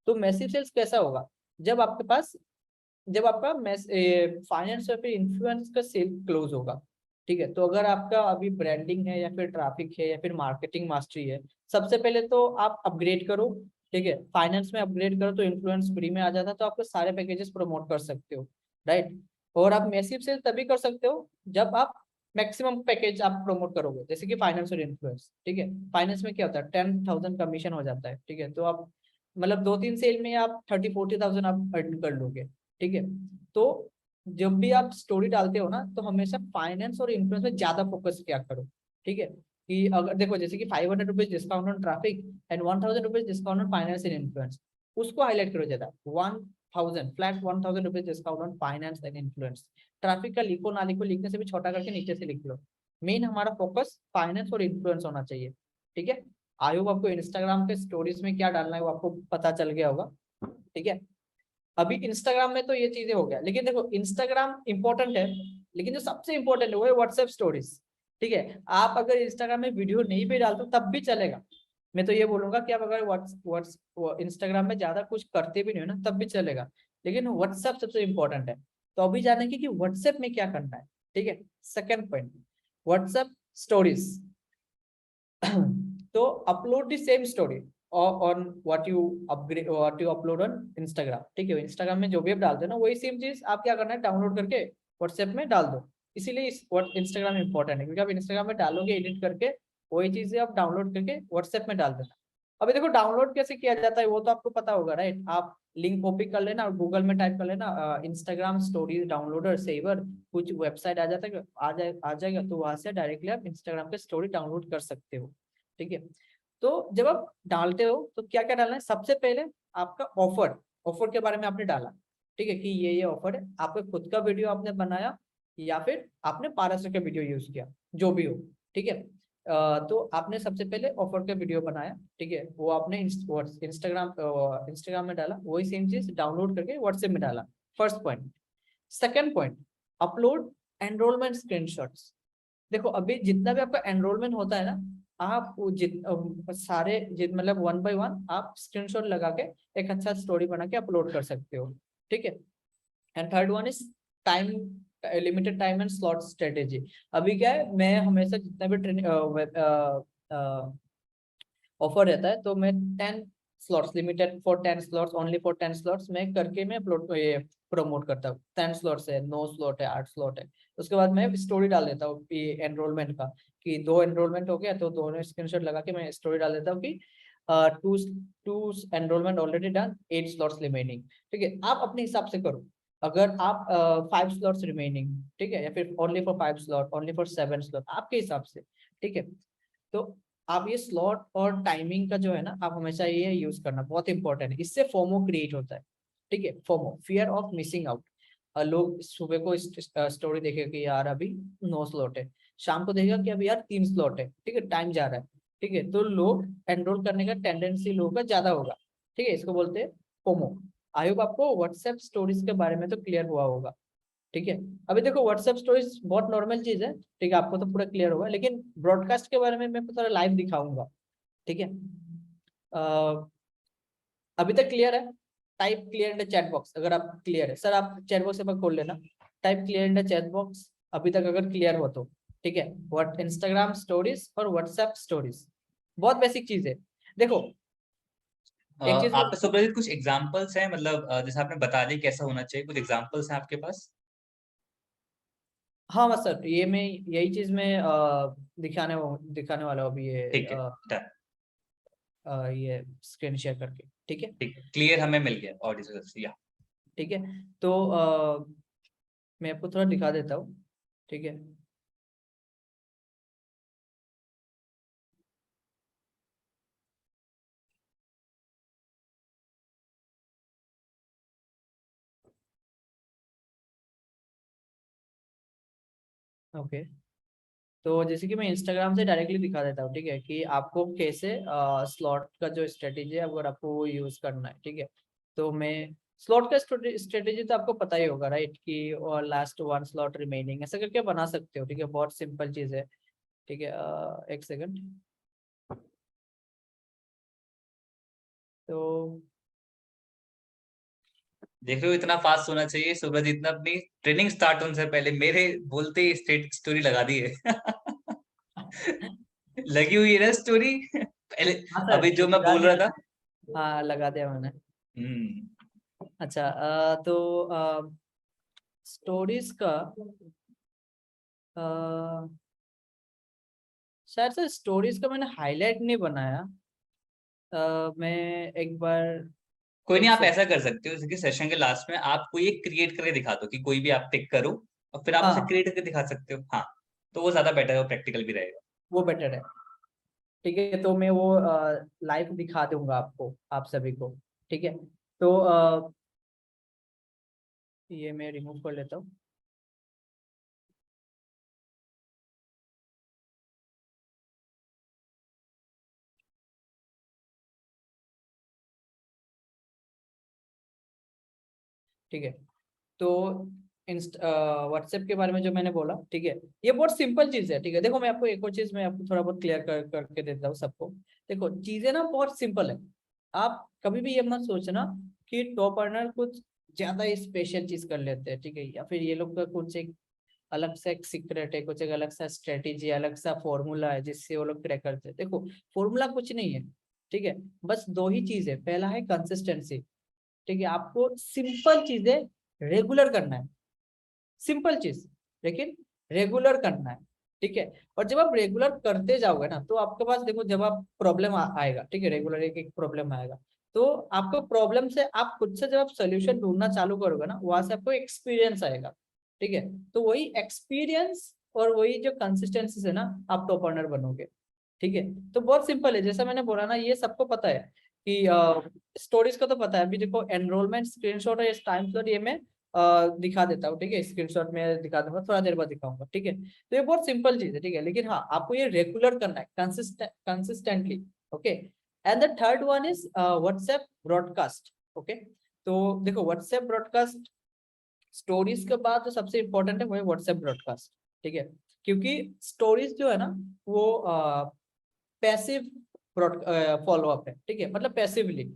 तो मैसिव सेल्स कैसा होगा, जब आपके पास, जब आपका फाइनेंस या फिर इन्फ्लुएंस का सेल क्लोज होगा, ठीक है। तो अगर आपका अभी ब्रांडिंग है, या फिर ट्रैफिक है, या फिर मार्केटिंग मास्टरी है, सबसे पहले तो आप अपग्रेड करो, ठीक है। फाइनेंस में अपग्रेड करो तो इन्फ्लुएंस फ्री में आ जाता है, तो आपको सारे पैकेजेस प्रमोट कर सकते हो, राइट। और आप मैसिव सेल तभी कर सकते हो जब आप मैक्सिमम पैकेज आप प्रमोट करोगे, जैसे कि फाइनेंस और इन्फ्लुएंस, ठीक है। फाइनेंस में क्या होता है, 10,000 कमीशन हो जाता है, ठीक है। तो आप मतलब 2-3 सेल में आप 30-40,000 आप अर्न कर लोगे, ठीक है। तो जब भी आप स्टोरी डालते हो ना, तो हमेशा फाइनेंस और इन्फ्लुएंस में ज्यादा फोकस किया करो, ठीक है। कि अगर देखो जैसे कि 500 rupees discount on traffic and 1000 rupees discount on finance and influence, उसको हाईलाइट करो ज्यादा। 1000 rupees discount on finance and influence. Traffic का लिखो ना लिखो, लिखने से भी छोटा करके नीचे से लिख लो। मेन हमारा फोकस फाइनेंस और इन्फ्लुएंस होना चाहिए, ठीक है। आई होप आपको इंस्टाग्राम के स्टोरीज में क्या डालना है वो आपको पता चल गया होगा, ठीक है। अभी इंस्टाग्राम में तो ये चीजें हो गया, लेकिन देखो इंस्टाग्राम इंपॉर्टेंट है, लेकिन जो सबसे इंपॉर्टेंट है वो है व्हाट्सएप स्टोरीज, ठीक है। आप अगर इंस्टाग्राम में वीडियो नहीं भी डालते तब भी चलेगा। मैं तो ये बोलूंगा कि आप अगर इंस्टाग्राम में ज्यादा कुछ करते भी नहीं हो ना, तब भी चलेगा, लेकिन व्हाट्सएप सबसे इंपॉर्टेंट है। तो अभी जानेंगे कि व्हाट्सएप में क्या करना है, ठीक है। Second point, WhatsApp stories. तो upload the same story on what you upload on Instagram, ठीक है। इंस्टाग्राम में जो भी आप डालते हो ना, वही सेम चीज आप क्या करना है, डाउनलोड करके व्हाट्सएप में डाल दो। इसीलिए इंस्टाग्राम इंपॉर्टेंट है, क्योंकि आप इंस्टाग्राम में डालोगे एडिट करके, वही चीजें आप डाउनलोड करके व्हाट्सएप में डाल देना। अभी देखो डाउनलोड कैसे किया जाता है वो तो आपको पता होगा, राइट। आप लिंक कॉपी कर लेना और गूगल में टाइप कर लेना इंस्टाग्राम स्टोरीज डाउनलोडर सेवर, कुछ वेबसाइट आ जाता है, आ जाएगा, तो वहां से डायरेक्टली आप इंस्टाग्राम के स्टोरी डाउनलोड कर सकते हो, ठीक है। तो जब आप डालते हो तो क्या क्या डालना है, सबसे पहले आपका ऑफर के बारे में आपने डाला, ठीक है, कि ये ऑफर है। आपका खुद का वीडियो आपने बनाया, या फिर आपने पारसर का वीडियो यूज किया, जो भी हो, ठीक है। तो आपने सबसे पहले ऑफर का वीडियो बनाया, ठीक है, वो आपने इंस्टाग्राम में डाला, वही सेम चीज डाउनलोड करके व्हाट्सएप में डाला। First point. Second point, upload enrolment screenshots. देखो अभी जितना भी आपका एनरोलमेंट होता है ना, आप मतलब 1 बाय 1 आप स्क्रीनशॉट लगा के एक अच्छा स्टोरी बना के अपलोड कर सकते हो, ठीक है। And third one is time, limited time and slot strategy. अभी क्या है, मैं हमेशा जितना भी ट्रेनिंग ऑफर रहता है, तो मैं 10 slots, limited for 10 slots, only for 10 slots मैं करके मैं अपलोड ये प्रमोट करता हूँ। 10 स्लॉट्स है, 9 स्लॉट है, 8 स्लॉट है। उसके बाद मैं स्टोरी डाल देता हूँ एनरोलमेंट का, कि 2 एनरोलमेंट हो गया तो दोनों स्क्रीनशॉट लगा के मैं स्टोरी डाल देता हूँ कि two two enrollment already done, 8 slots remaining, ठीक है। आप अपने हिसाब से करो। अगर आप 5 स्लॉट्स रिमेनिंग, ठीक है, या फिर only for 5 slot, only for 7 slot, आपके हिसाब से, ठीक है। तो आप ये स्लॉट और टाइमिंग का जो है ना, आप हमेशा ये यूज करना, बहुत इंपॉर्टेंट है। इससे फोमो क्रिएट होता है, ठीक है। FOMO, fear of missing out. लोग सुबह को स्टोरी देखेगा कि यार अभी 9 स्लॉट है, शाम को देखेगा कि अभी यार 3 स्लॉट है, ठीक है, टाइम जा रहा है, ठीक है, तो लोग एनरोल करने का टेंडेंसी लोगों का ज्यादा होगा, ठीक है, इसको बोलते हैं फोमो। आई होप आपको व्हाट्सएप स्टोरीज के बारे में तो क्लियर हुआ होगा, ठीक है। अभी देखो व्हाट्सएप स्टोरीज बहुत नॉर्मल चीज है, ठीक है, आपको तो पूरा क्लियर होगा, लेकिन ब्रॉडकास्ट के बारे में मैं थोड़ा लाइव दिखाऊंगा, ठीक है। अभी तक क्लियर है? Type clear in the chat box अगर आप क्लियर है। सर आप चैट बॉक्स एक बार खोल लेना, type clear in the chat box अभी तक अगर क्लियर हो तो, ठीक है। व्हाट इंस्टाग्राम स्टोरीज और व्हाट्सएप स्टोरीज बहुत बेसिक चीज है। देखो एक चीज आप पे सुब्रजीत कुछ एग्जांपल्स हैं, मतलब जैसे आपने बता दिया कैसा होना चाहिए, कुछ एग्जांपल्स हैं आपके पास? हाँ बस सर ये मैं यही चीज मैं दिखाने वाला हूँ अभी ठीक है, डन। ये स्क्रीन शेयर करके, ठीक है। ठीक है, क्लियर हमें मिल गया ऑडियो से, या ठीक है तो मैं आपको थोड़ा दिखा देता हूँ, ठीक है। ओके तो जैसे कि मैं इंस्टाग्राम से डायरेक्टली दिखा देता हूँ, ठीक है, कि आपको कैसे स्लॉट का जो स्ट्रेटेजी है अगर आपको वो यूज करना है, ठीक है। तो मैं स्लॉट का स्ट्रेटेजी तो आपको पता ही होगा राइट, कि और लास्ट 1 स्लॉट रिमेनिंग ऐसा करके बना सकते हो, ठीक है, बहुत सिंपल चीज है, ठीक है। एक सेकंड। तो देख रहे हो इतना फास्ट होना चाहिए, सुब्रजीत ने अपनी ट्रेनिंग स्टार्ट होने से पहले मेरे बोलते ही स्टेट स्टोरी लगा दी है। लगी हुई है ना स्टोरी पहले, हाँ सर अभी जो मैं लगा बोल रहा दिया। था। हाँ लगा दिया मैंने। हम्म। अच्छा तो स्टोरीज का अ, शायद से स्टोरीज का मैंने हाईलाइट नहीं बनाया। मैं एक बार कोई नहीं, एक आप सेकंड। ऐसा कर सकते हो जैसे कि सेशन के लास्ट में आप कोई एक क्रिएट करके दिखा दो, कि कोई भी आप टिक करो और फिर आप उसे हाँ क्रिएट करके दिखा सकते हो। हाँ, तो वो ज्यादा बेटर है, वो प्रैक्टिकल भी रहेगा। वो बेटर है, ठीक है, तो मैं वो लाइव दिखा दूंगा आपको, आप सभी को, ठीक है। तो ये मैं रिमूव कर लेता हूँ। ठीक है तो व्हाट्सएप के बारे में जो मैंने बोला, ठीक है, ये बहुत सिंपल चीज है, ठीक है। देखो मैं आपको एक और चीज मैं आपको थोड़ा बहुत क्लियर करके देता हूँ सबको। देखो चीजें ना बहुत सिंपल है, आप कभी भी ये मत सोचना कि टॉप अर्नर कुछ ज्यादा ही स्पेशल चीज कर लेते हैं, ठीक है, या फिर ये लोग का कुछ एक अलग सा एक सीक्रेट है, कुछ एक अलग सा स्ट्रेटेजी, अलग सा फॉर्मूला है जिससे वो लोग क्रैक करते हैं। देखो फॉर्मूला कुछ नहीं है, ठीक है, बस 2 ही चीज है। पहला है कंसिस्टेंसी, ठीक है, आपको सिंपल चीजें रेगुलर करना है, सिंपल चीज लेकिन रेगुलर करना है, ठीक है। और जब आप रेगुलर करते जाओगे ना तो आपके पास देखो जब आप प्रॉब्लम आएगा, ठीक है, रेगुलर एक एक प्रॉब्लम आएगा, तो आपको प्रॉब्लम से आप खुद से जब आप सोल्यूशन ढूंढना चालू करोगे ना वहां से आपको एक्सपीरियंस आएगा, ठीक है। तो वही एक्सपीरियंस और वही जो कंसिस्टेंसी से ना आप टॉप अर्नर बनोगे, ठीक है। तो बहुत सिंपल है, जैसा मैंने बोला ना ये सबको पता है कि स्टोरीज का तो पता है। अभी देखो एनरोलमेंट स्क्रीनशॉट और टाइम स्लॉट ये मैं दिखा देता हूँ, ठीक है, स्क्रीनशॉट में दिखा दूंगा, थोड़ा देर बाद दिखाऊंगा, ठीक है। तो ये बहुत सिंपल चीज है, ठीक है, लेकिन हाँ आपको ये रेगुलर करना है consistently, okay. And the third one is WhatsApp broadcast, okay. तो देखो व्हाट्सएप ब्रॉडकास्ट स्टोरीज के बाद जो सबसे इंपॉर्टेंट है वो है व्हाट्सएप ब्रॉडकास्ट, ठीक है, क्योंकि स्टोरीज जो है ना वो पैसिव फॉलो अप है, ठीक है, मतलब पैसिवली।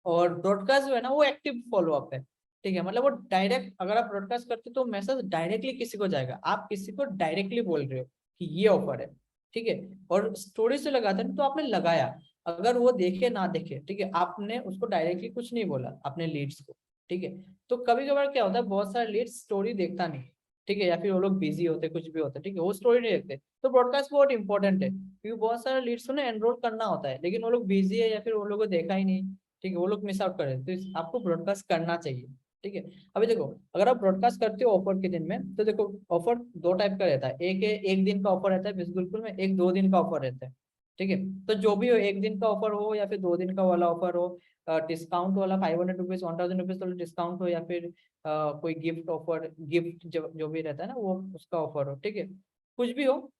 और ब्रॉडकास्ट जो है ना वो एक्टिव फॉलो अप है, ठीक है, मतलब वो डायरेक्ट अगर आप ब्रॉडकास्ट करते हो तो मैसेज डायरेक्टली किसी को जाएगा, आप किसी को डायरेक्टली बोल रहे हो कि ये ऑफर है, ठीक है। और स्टोरी से लगाते हैं तो आपने लगाया, अगर वो देखे ना देखे, ठीक है, आपने उसको डायरेक्टली कुछ नहीं बोला अपने लीड्स को, ठीक है। तो कभी कभार क्या होता है बहुत सारे लीड्स स्टोरी देखता नहीं, ठीक है, या फिर वो लोग बिजी होते कुछ भी होता है, ठीक है, वो स्टोरी नहीं देखते। तो ब्रॉडकास्ट बहुत इंपॉर्टेंट है क्योंकि बहुत सारे लीड्स को ना एनरोल करना होता है लेकिन वो लोग बिजी है या फिर वो लोगों को देखा ही नहीं, ठीक है, वो लोग मिस आउट कर रहे हैं, तो आपको ब्रॉडकास्ट करना चाहिए, ठीक है। अभी देखो अगर आप ब्रॉडकास्ट करते हो ऑफर के दिन में तो देखो ऑफर 2 टाइप का रहता है, एक है 1 दिन का ऑफर रहता है बिल्कुल में, एक 2 दिन का ऑफर रहता है, ठीक है। तो जो भी हो, 1 दिन का ऑफर हो या फिर 2 दिन का वाला ऑफर हो, डिस्काउंट वाला 500 रुपीज 1000 रुपीज तो डिस्काउंट हो, या फिर कोई गिफ्ट ऑफर, गिफ्ट जो भी रहता है ना वो उसका ऑफर हो, ठीक है, कुछ भी हो।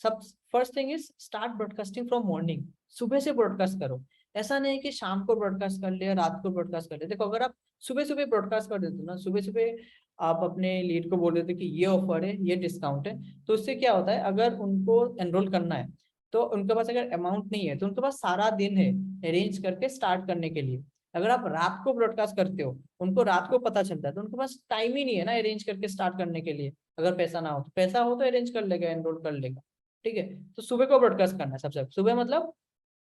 सब first thing is start broadcasting from morning. सुबह से ब्रॉडकास्ट करो। ऐसा नहीं कि शाम को ब्रॉडकास्ट कर लिया, रात को ब्रॉडकास्ट कर लिया। देखो, अगर आप सुबह सुबह ब्रॉडकास्ट कर देते हो ना, सुबह सुबह आप अपने लीड को बोल देते हो कि ये ऑफर है, ये डिस्काउंट है, तो उससे क्या होता है, अगर उनको एनरोल करना है तो उनके पास अगर अमाउंट नहीं है तो उनके पास सारा दिन है अरेंज करके स्टार्ट करने के लिए। अगर आप रात को ब्रॉडकास्ट करते हो, उनको रात को पता चलता है, तो उनके पास टाइम ही नहीं है ना अरेंज करके स्टार्ट करने के लिए। अगर पैसा ना हो तो, पैसा हो तो अरेंज कर लेगा, एनरोल कर लेगा, ठीक है। तो सुबह को ब्रॉडकास्ट करना है सबसे सुबह, मतलब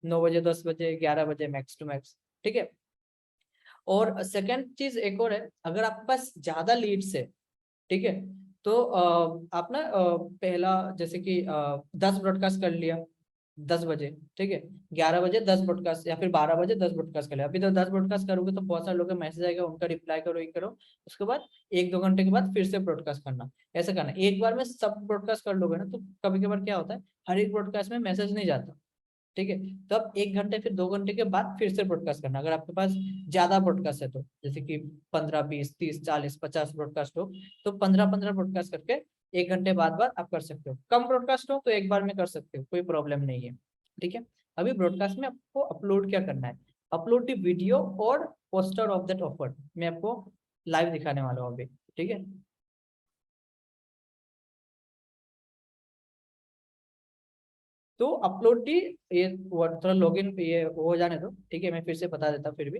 9 बजे, 10 बजे, 11 बजे मैक्स टू मैक्स, ठीक है। और सेकंड चीज एक और है, अगर आपके पास ज्यादा लीड्स है, ठीक है, तो आप ना पहला जैसे कि 10 ब्रॉडकास्ट कर लिया 10 बजे, ठीक है, 11 बजे 10 ब्रॉडकास्ट, या फिर 12 बजे 10 ब्रॉडकास्ट कर लिया। अभी तो 10 ब्रॉडकास्ट करोगे तो बहुत सारे लोगों का मैसेज आएगा, उनका रिप्लाई करो, ये करो। उसके बाद 1-2 घंटे के बाद फिर से ब्रॉडकास्ट करना, ऐसा करना। एक बार में सब ब्रॉडकास्ट कर लोगे ना, तो कभी कभार क्या होता है, हर एक ब्रॉडकास्ट में मैसेज नहीं जाता, ठीक है। तो अब 1 घंटे फिर 2 घंटे के बाद फिर से ब्रॉडकास्ट करना, अगर आपके पास ज्यादा ब्रॉडकास्ट है तो, जैसे कि 15, 20, 30, 40, 50 ब्रॉडकास्ट हो, तो 15-15 ब्रॉडकास्ट करके 1 घंटे बाद बाद आप कर सकते हो। कम ब्रॉडकास्ट हो तो एक बार में कर सकते हो, कोई प्रॉब्लम नहीं है, ठीक है। अभी ब्रॉडकास्ट में आपको अपलोड क्या करना है, अपलोड द वीडियो और पोस्टर ऑफ दैट ऑफर, मैं आपको लाइव दिखाने वाला हूँ अभी, ठीक है। तो अपलोड दी, ये थोड़ा लॉगिन ये हो जाने दो, ठीक है, मैं फिर से बता देता हूँ फिर भी।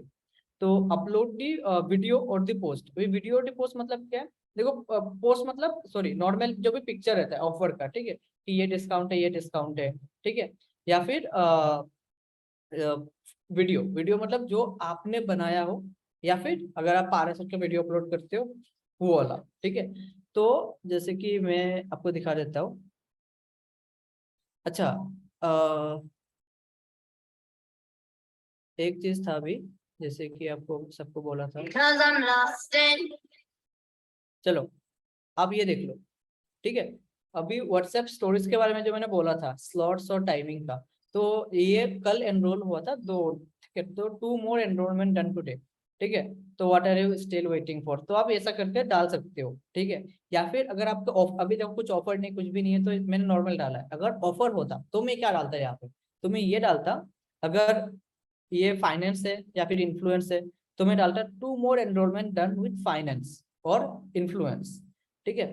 तो अपलोड दी वीडियो और दी पोस्ट। वीडियो और दी पोस्ट मतलब क्या है, देखो, पोस्ट मतलब सॉरी नॉर्मल जो भी पिक्चर रहता है ऑफर का, ठीक है, कि ये डिस्काउंट है, ये डिस्काउंट है, ठीक है। या फिर वीडियो, वीडियो मतलब जो आपने बनाया हो, या फिर अगर आप RSS का वीडियो अपलोड करते हो वो वाला, ठीक है। तो जैसे कि मैं आपको दिखा देता हूँ। अच्छा, एक चीज था अभी, जैसे कि आपको सबको बोला था, चलो अब ये देख लो, ठीक है। अभी व्हाट्सएप स्टोरीज के बारे में जो मैंने बोला था, स्लॉट्स और टाइमिंग का, तो ये कल एनरोल हुआ था 2, ठीक है, तो 2 मोर एनरोलमेंट डन टुडे, ठीक है। तो what are you still waiting for, तो आप ऐसा करके डाल सकते हो, ठीक है। या फिर अगर आपको अभी तक कुछ ऑफर नहीं, कुछ भी नहीं है, तो मैंने नॉर्मल डाला है। अगर ऑफर होता तो मैं क्या डालता यहाँ पे, तो मैं ये डालता, अगर ये फाइनेंस है या फिर इन्फ्लुएंस है, तो मैं डालता 2 मोर एनरोलमेंट डन विद फाइनेंस और इन्फ्लुएंस, ठीक है।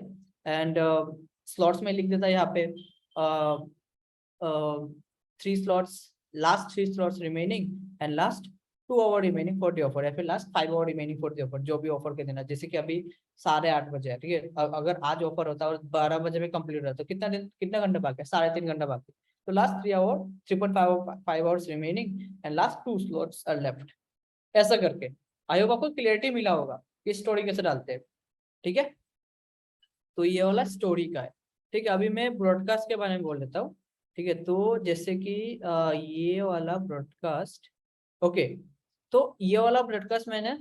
एंड स्लॉट्स में लिख देता है यहाँ पे 3 slots, last 3 slots remaining, and last 2 hour remaining for the offer, या फिर last 5 hour remaining for the offer, जो भी ऑफर के देना। जैसे कि अभी 8:30 बजे है, ठीक है, अगर आज ऑफर होता है और 12 बजे में कंप्लीट होता है, तो कितना घंटा बाकी है, 3.5 घंटा बाकी है। तो last 3 hour, 3.5 hours remaining, and last 2 slots are left, ऐसा करके। आई होप आपको क्लियरिटी मिला होगा कि स्टोरी कैसे डालते हैं, ठीक है। तो ये वाला स्टोरी का है, ठीक है। अभी मैं ब्रॉडकास्ट के बारे में बोल देता हूँ, ठीक है। तो जैसे कि ये वाला ब्रॉडकास्ट, ओके, तो ये वाला ब्रॉडकास्ट मैंने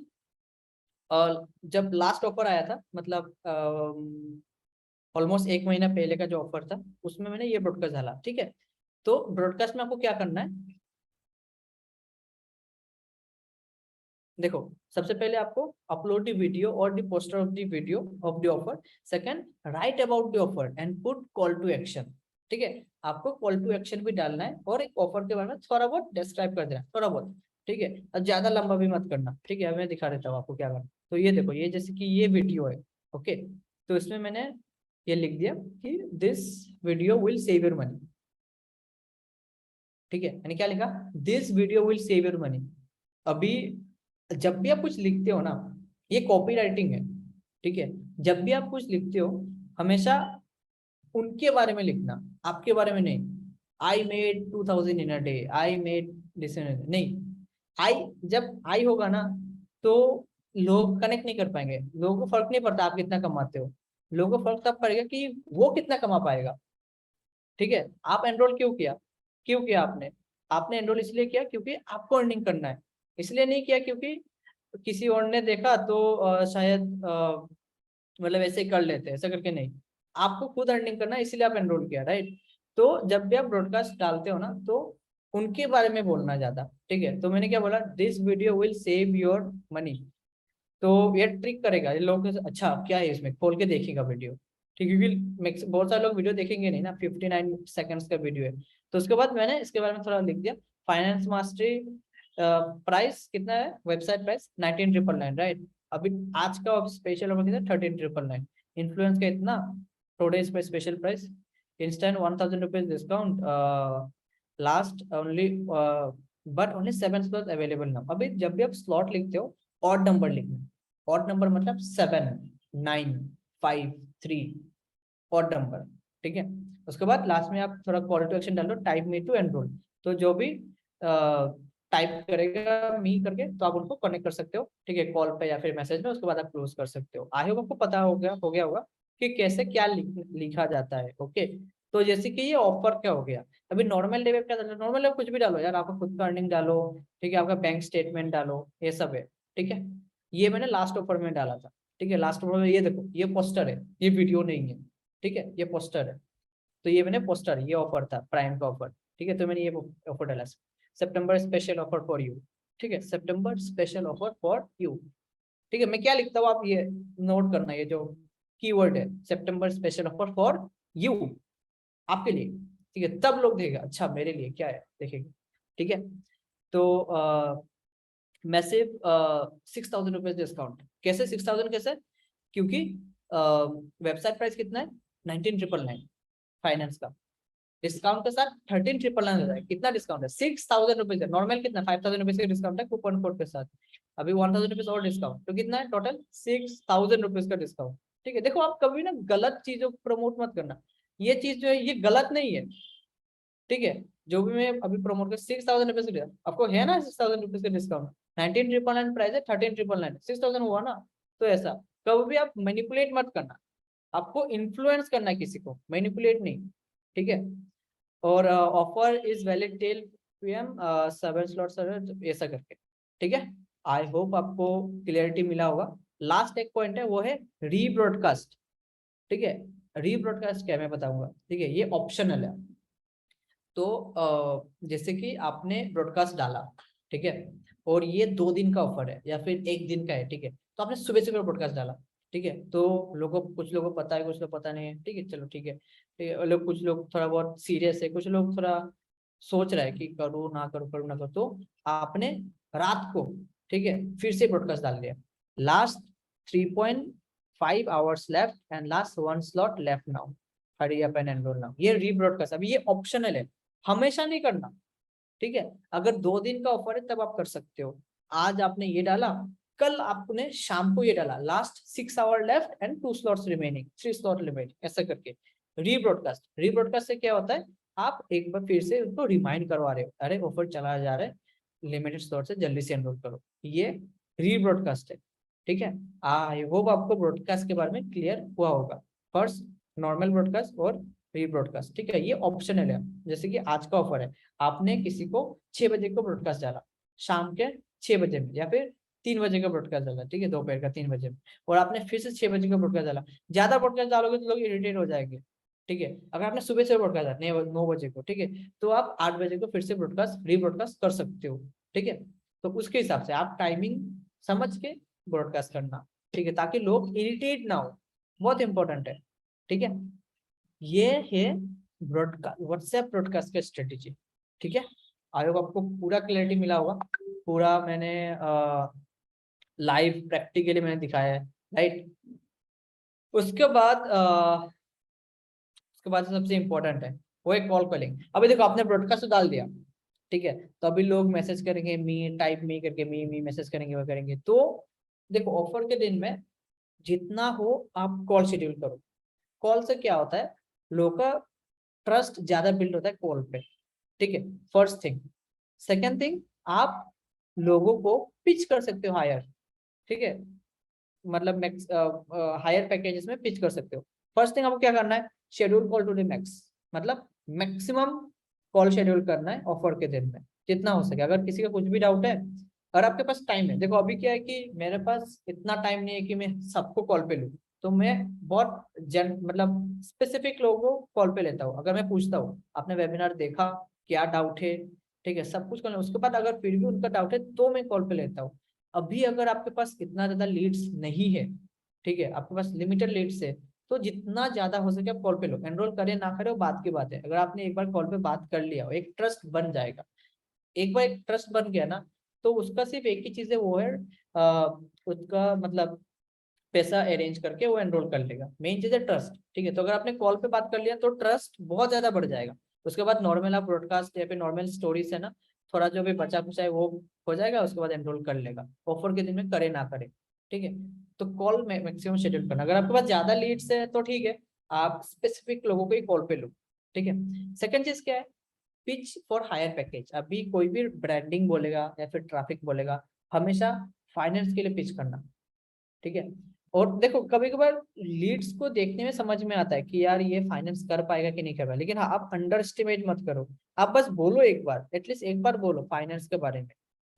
जब लास्ट ऑफर आया था, मतलब ऑलमोस्ट 1 महीना पहले का जो ऑफर था, उसमें मैंने ये ब्रॉडकास्ट डाला, ठीक है। तो ब्रॉडकास्ट में आपको क्या करना है, देखो, सबसे पहले आपको अपलोड द वीडियो और the poster of the video of the offer. Second, write about the offer and put call to action, ठीक है। आपको कॉल टू एक्शन भी डालना है, और एक ऑफर के बारे में थोड़ा बहुत डिस्क्राइब कर देना, थोड़ा बहुत, ठीक है। और ज्यादा लंबा भी मत करना, ठीक है। मैं दिखा देता हूँ आपको क्या करना। तो ये देखो, ये जैसे कि ये वीडियो है, ओके, तो इसमें मैंने ये लिख दिया कि this video will save your money, ठीक है। मैंने क्या लिखा, this video will save your money. अभी जब भी आप कुछ लिखते हो ना, ये कॉपी राइटिंग है, ठीक है। जब भी आप कुछ लिखते हो, हमेशा उनके बारे में लिखना, आपके बारे में नहीं। I made 2000 in a day, I made this नहीं। आई, जब आई होगा ना, तो लोग कनेक्ट नहीं कर पाएंगे, लोगों को फर्क नहीं पड़ता आप कितना कमाते हो, लोगों को फर्क तब पड़ेगा कि वो कितना कमा पाएगा, ठीक है। आप एनरोल क्यों किया, क्यों किया आपने, आपने एनरोल इसलिए किया क्योंकि आपको अर्निंग करना है, इसलिए नहीं किया क्योंकि किसी और ने देखा तो शायद मतलब ऐसे ही कर लेते हैं, ऐसा करके नहीं। आपको खुद अर्निंग करना है, इसीलिए आप एनरोल किया, राइट। तो जब भी आप ब्रॉडकास्ट डालते हो ना, तो उनके बारे में बोलना ज्यादा, ठीक है। तो मैंने क्या बोला, this video will save your money. तो ये ट्रिक करेगा, ये लोग अच्छा क्या है इसमें, खोल के देखेगा वीडियो, ठीक है, क्योंकि बहुत सारे लोग वीडियो देखेंगे नहीं ना, 59 सेकंड्स का वीडियो है। तो उसके बाद मैंने इसके बारे में थोड़ा लिख दिया, फाइनेंस मास्टरी प्राइस कितना है, वेबसाइट प्राइस 19,999, राइट। अभी आज का स्पेशल ऑफर कितना, 13,999। इन्फ्लुएंस का इतना, टुडेज पे special price, instant 1,000 rupees discount, last only but only 7 slot available now. अभी जब भी आप स्लॉट लिखते हो ऑड नंबर लिखना, ऑड नंबर मतलब 7, 9, 5, 3, ऑड नंबर, ठीक है। उसके बाद लास्ट में आप थोड़ा कॉल टू एक्शन डाल दो, टाइप मी टू एनरोल। तो जो भी टाइप करेगा मी करके, तो आप उनको कनेक्ट कर सकते हो, ठीक है, कॉल पे या फिर मैसेज में। उसके बाद आप क्लोज कर सकते हो। आई होप आपको पता हो गया होगा कि कैसे क्या लिखा जाता है। ओके, तो जैसे कि ये ऑफर क्या हो गया, अभी नॉर्मल डे क्या डालो, नॉर्मल कुछ भी डालो यार, आपका खुद का अर्निंग डालो, ठीक है, आपका बैंक स्टेटमेंट डालो, ये सब है, ठीक है। ये मैंने लास्ट ऑफर में डाला था, ठीक है। लास्ट ऑफर में ये देखो, ये पोस्टर है, ये वीडियो नहीं है, ठीक है, ये पोस्टर है। तो ये मैंने पोस्टर, ये ऑफर था प्राइम का ऑफर, ठीक है। तो मैंने ये ऑफर डाला, सितंबर स्पेशल ऑफर फॉर यू, ठीक है, सितंबर स्पेशल ऑफर फॉर यू, ठीक है। मैं क्या लिखता हूँ आप ये नोट करना, ये जो कीवर्ड है सितंबर स्पेशल ऑफर फॉर यू, आपके लिए, ठीक है। तब लोग देखेगा अच्छा मेरे लिए क्या है, देखेगा, ठीक है। तो मैसिव 6,000 रुपीज डिस्काउंट, कैसे 6,000 कैसे, क्योंकि वेबसाइट प्राइस कितना है 19,999 फाइनेंस का, डिस्काउंट के साथ 13,999 हो जाएगा। कितना डिस्काउंट है, 6,000 रुपीज है, नॉर्मल कितना 5,000 रुपीज का डिस्काउंट है कूपन कोड के साथ, अभी 1,000 रुपीज और डिस्काउंट, तो कितना है टोटल 6,000 रुपीज का डिस्काउंट, ठीक है। देखो आप कभी ना गलत चीजों को प्रमोट मत करना, ये चीज जो है ये गलत नहीं है, ठीक है। जो भी मैं अभी प्रमोट कर 6,000 रुपीज का, आपको है ना 6,000 रुपीज का डिस्काउंट, 19,999 प्राइस है, 13,999, 6,000 हुआ ना। तो ऐसा कभी भी आप मैनिपुलेट मत करना, आपको इन्फ्लुएंस करना है किसी को, मैनिपुलेट नहीं, ठीक है। और offer is valid till PM 7 slot ऐसा करके, ठीक है। आई होप आपको क्लियरिटी मिला होगा। लास्ट एक पॉइंट है वो है रीब्रॉडकास्ट, ठीक है। रीब्रॉडकास्ट क्या मैं बताऊंगा, ठीक है, ये ऑप्शनल है। तो जैसे कि आपने ब्रॉडकास्ट डाला, ठीक है, और ये 2 दिन का ऑफर है या फिर 1 दिन का है, ठीक है, तो आपने सुबह सुबह ब्रॉडकास्ट डाला, ठीक है। तो कुछ लोगों को पता है, कुछ लोग पता नहीं है, ठीक है, चलो ठीक है, ठीक है। लोग कुछ लोग थोड़ा बहुत सीरियस है, कुछ लोग थोड़ा सोच रहा है कि करूँ ना करूँ, करूँ ना करूँ, तो आपने रात को, ठीक है, फिर से ब्रॉडकास्ट डाल दिया, last 3.5 hours left and last 1 slot left now, hurry up and enrol now. ये रीब्रॉडकास्ट, अभी ये ऑप्शनल है, हमेशा नहीं करना, ठीक है। अगर 2 दिन का ऑफर है तब आप कर सकते हो। आज आपने ये डाला, कल आपने शाम को ये डाला, last 6 hour left and 2 slots remaining, 3 slot remaining, ऐसा करके रीब्रॉडकास्ट। रीब्रॉडकास्ट से क्या होता है, आप एक बार फिर से उनको रिमाइंड करवा रहे हो, अरे ऑफर चला जा रहा है, लिमिटेड स्लॉट से जल्दी से एनरोल करो, ये रीब्रॉडकास्ट है, ठीक है। आई होप आपको ब्रॉडकास्ट के बारे में क्लियर हुआ होगा। फर्स्ट नॉर्मल ब्रॉडकास्ट और रीब्रॉडकास्ट, ठीक है, ये ऑप्शनल है। जैसे कि आज का ऑफर है, आपने किसी को 6 बजे को ब्रॉडकास्ट डाला, शाम के 6 बजे में, या फिर 3 बजे का ब्रॉडकास्ट डाला, ठीक है, दोपहर का 3 बजे में, और आपने फिर से 6 बजे का ब्रॉडकास्ट डाला। ज्यादा ब्रॉडकास्ट डालोगे तो लोग इरिटेट हो जाएंगे, ठीक है। अगर आपने सुबह से ब्रॉडकास्ट डाला 9 बजे को, ठीक है, तो आप 8 बजे को फिर से ब्रॉडकास्ट रीब्रॉडकास्ट कर सकते हो, ठीक है। तो उसके हिसाब से आप टाइमिंग समझ के ब्रॉडकास्ट करना, ठीक है, ताकि लोग इरिटेट ना हो, बहुत इंपॉर्टेंट है, ठीक है। ये है ब्रॉडकास्ट, व्हाट्सएप ब्रॉडकास्ट का स्ट्रेटेजी, ठीक है। आई होप आपको पूरा क्लैरिटी मिला होगा, पूरा मैंने लाइव प्रैक्टिकली मैंने दिखाया है, राइट। उसके बाद सबसे इम्पोर्टेंट है वो है कॉल कॉलिंग। अभी देखो आपने ब्रॉडकास्ट तो डाल दिया, ठीक है, तो अभी लोग मैसेज करेंगे, मी टाइप मी करके, मी मैसेज करेंगे, वो करेंगे। तो देखो ऑफर के दिन में जितना हो आप कॉल शेड्यूल करो। कॉल से क्या होता है, लोगों का ट्रस्ट ज्यादा बिल्ड होता है कॉल पे, ठीक है, फर्स्ट थिंग। सेकेंड थिंग, आप लोगों को पिच कर सकते हो हायर, ठीक है, मतलब मैक्स हायर पैकेजेस में पिच कर सकते हो। फर्स्ट थिंग आपको क्या करना है, schedule call to the max, मतलब मैक्सिमम कॉल शेड्यूल करना है ऑफर के दिन में जितना हो सके। अगर किसी का कुछ भी डाउट है, अगर आपके पास टाइम है, देखो अभी क्या है कि मेरे पास इतना टाइम नहीं है कि मैं सबको कॉल पे लूँ, तो मैं बहुत मतलब स्पेसिफिक लोगों को कॉल पे लेता हूँ। अगर मैं पूछता हूँ आपने वेबिनार देखा, क्या डाउट है, ठीक है, सब कुछ कर, उसके बाद अगर फिर भी उनका डाउट है तो मैं कॉल पे लेता हूँ। अभी अगर आपके पास इतना ज्यादा लीड्स नहीं है, ठीक है, आपके पास लिमिटेड लीड्स है, तो जितना ज्यादा हो सके आप कॉल पे लो। एनरोल करे ना करे वो बात की बात है, अगर आपने एक बार कॉल पे बात कर लिया, एक ट्रस्ट बन जाएगा। एक बार एक ट्रस्ट बन गया ना, तो उसका सिर्फ एक ही चीज है, वो है उसका मतलब पैसा अरेंज करके वो एनरोल कर लेगा। मेन चीज है ट्रस्ट, ठीक है। तो अगर आपने कॉल पे बात कर लिया तो ट्रस्ट बहुत ज्यादा बढ़ जाएगा। उसके बाद नॉर्मल आप ब्रॉडकास्ट या फिर नॉर्मल स्टोरी से ना थोड़ा जो भी बचा कुचा है वो हो जाएगा, उसके बाद एनरोल कर लेगा, ऑफर के दिन में करे ना करे, ठीक है। तो कॉल में मैक्सिमम शेड्यूल करना। अगर आपके पास ज्यादा लीड्स है तो ठीक है, आप स्पेसिफिक लोगों को ही कॉल पे लो, ठीक है। सेकंड चीज क्या है, पिच फॉर हायर पैकेज। अभी कोई भी ब्रांडिंग बोलेगा या फिर ट्रैफिक बोलेगा, हमेशा फाइनेंस के लिए पिच करना, ठीक है। और देखो कभी कभार लीड्स को देखने में समझ में आता है कि यार ये फाइनेंस कर पाएगा कि नहीं कर पाएगा, लेकिन हाँ, आप अंडर एस्टिमेट मत करो। आप बस बोलो एक बार, एटलीस्ट एक बार बोलो फाइनेंस के बारे में,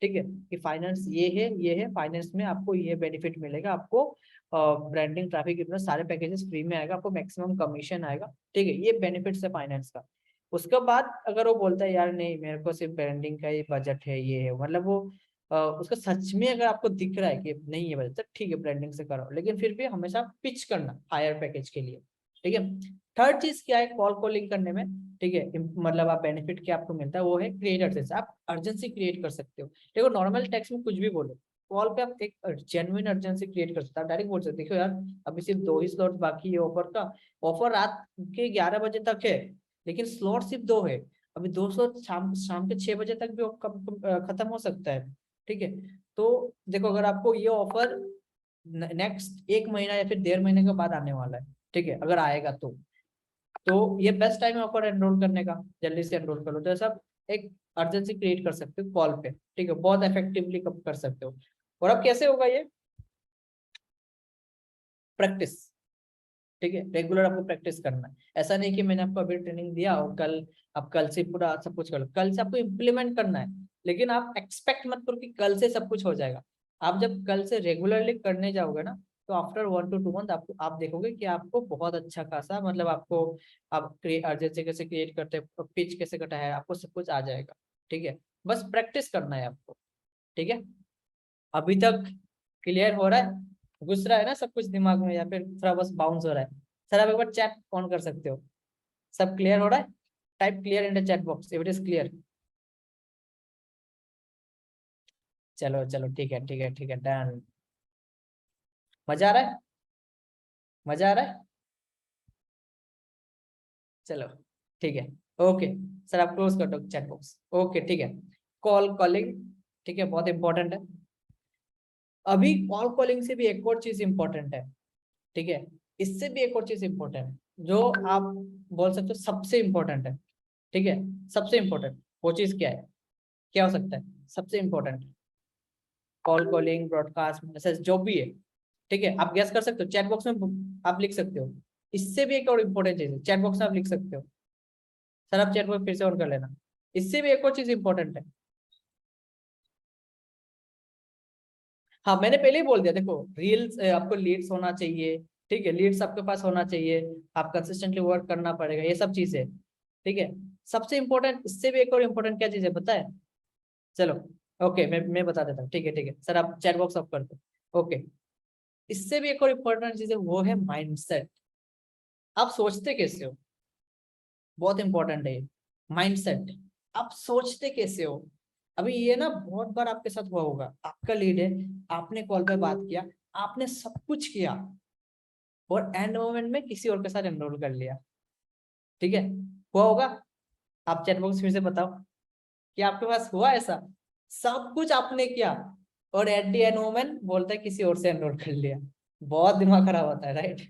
ठीक है, कि फाइनेंस ये है, फाइनेंस में आपको ये बेनिफिट मिलेगा, आपको ब्रांडिंग ट्रैफिक इतना सारे पैकेजेस फ्री में आएगा, आपको मैक्सिमम कमीशन आएगा, ठीक है, ये बेनिफिट्स है फाइनेंस का। उसके बाद अगर वो बोलता है यार नहीं मेरे को सिर्फ ब्रांडिंग का ही बजट है, ये है, मतलब वो उसका सच में अगर आपको दिख रहा है कि नहीं है बजट, तो ठीक है ब्रांडिंग से करो, लेकिन फिर भी हमेशा पिच करना हायर पैकेज के लिए, ठीक है। थर्ड चीज क्या है कॉल कॉलिंग करने में, ठीक है, मतलब आप बेनिफिट क्या आपको मिलता है, वो है क्रिएट अर्जेंसी। आप अर्जेंसी क्रिएट कर सकते हो। देखो नॉर्मल टेक्स्ट में कुछ भी बोलो, कॉल पे आप एक जेन्युइन अर्जेंसी क्रिएट कर सकते हो। आप डायरेक्ट बोल सकते हो, देखो यार अभी सिर्फ 2 ही स्लॉट बाकी है ऑफर का, ऑफर रात के 11 बजे तक है, लेकिन स्लॉट सिर्फ 2 है। अभी 2 स्लॉट शाम शाम के 6 बजे तक भी खत्म हो सकता है, ठीक है। तो देखो अगर आपको ये ऑफर नेक्स्ट 1 महीना या फिर 1.5 महीने के बाद आने वाला है, ठीक है, अगर आएगा तो ये बेस्ट टाइम है ऑफर एनरोल करने का, जल्दी से एनरोल कर लो। तो सब एक अर्जेंसी क्रिएट कर सकते हो कॉल पे, ठीक है, बहुत इफेक्टिवली कर सकते हो। और अब कैसे होगा ये, प्रैक्टिस, ठीक है, रेगुलर आपको प्रैक्टिस करना है। ऐसा नहीं कि मैंने आपको अभी ट्रेनिंग दिया और कल से पूरा सब कुछ कर लो, कल से आपको इम्प्लीमेंट करना है। लेकिन आप एक्सपेक्ट मत करो कि कल से सब कुछ हो जाएगा। आप जब कल से रेगुलरली करने जाओगे ना, तो आफ्टर 1 to 2 मंथ आपको आप देखोगे कि आपको बहुत अच्छा खासा, मतलब आपको आप अर्जेंसी कैसे क्रिएट करते हैं, पिच कैसे करता है, आपको सब कुछ आ जाएगा, ठीक है। बस प्रैक्टिस करना है आपको, ठीक है। अभी तक क्लियर हो रहा है, घुस रहा है ना सब कुछ दिमाग में, या फिर थोड़ा बस बाउंस हो रहा है? सर आप एक बार चैट ऑन कर सकते हो, सब क्लियर हो रहा है? Type clear in the chat box if it is clear. चलो चलो ठीक है ठीक है ठीक है, डन। मजा आ रहा है, मजा आ रहा है, चलो ठीक है, ओके। सर आप क्लोज कर दो चैट बॉक्स, ओके ठीक है। कॉल कॉलिंग, ठीक है, बहुत इंपॉर्टेंट है। अभी कॉल कॉलिंग से भी एक और चीज इंपॉर्टेंट है, ठीक है, इससे भी एक और चीज इंपॉर्टेंट है जो आप बोल सकते हो सबसे इंपॉर्टेंट है, ठीक है, सबसे इंपॉर्टेंट। वो चीज क्या है, क्या हो सकता है सबसे important? Call calling, broadcast, message, जो भी है, ठीक है, आप गैस कर सकते हो, चैट बॉक्स में आप लिख सकते हो। इससे भी एक और इम्पोर्टेंट चीज है, चैट बॉक्स में आप लिख सकते हो। सर आप चैट बॉक्स फिर से ऑन कर लेना। इससे भी एक और चीज इंपॉर्टेंट है। हाँ मैंने पहले ही बोल दिया, देखो रील्स आपको लीड्स होना चाहिए, ठीक है, लीड्स आपके पास होना चाहिए, आप कंसिस्टेंटली वर्क करना पड़ेगा, ये सब चीजें, ठीक है। सबसे इंपॉर्टेंट, इससे भी एक और इम्पोर्टेंट क्या चीज है पता है? चलो ओके, मैं बता देता हूँ, ठीक है सर आप चैट बॉक्स ऑफ कर दो, ओके। इससे भी एक और इम्पोर्टेंट चीज है, वो है माइंडसेट। आप सोचते कैसे हो, बहुत इंपॉर्टेंट है माइंडसेट। आप सोचते कैसे हो? अभी ये ना बहुत बार आपके साथ हुआ होगा, आपका लीड है, आपने कॉल पे बात किया, आपने सब कुछ किया, और एंड मोमेंट में किसी और के साथ एनरोल कर लिया, ठीक है, हुआ होगा। आप चैट बॉक्स फिर से बताओ कि आपके पास हुआ ऐसा? सब कुछ आपने किया और एट द एंड मोमेंट बोलता है किसी और से एनरोल कर लिया। बहुत दिमाग खराब होता है, राइट?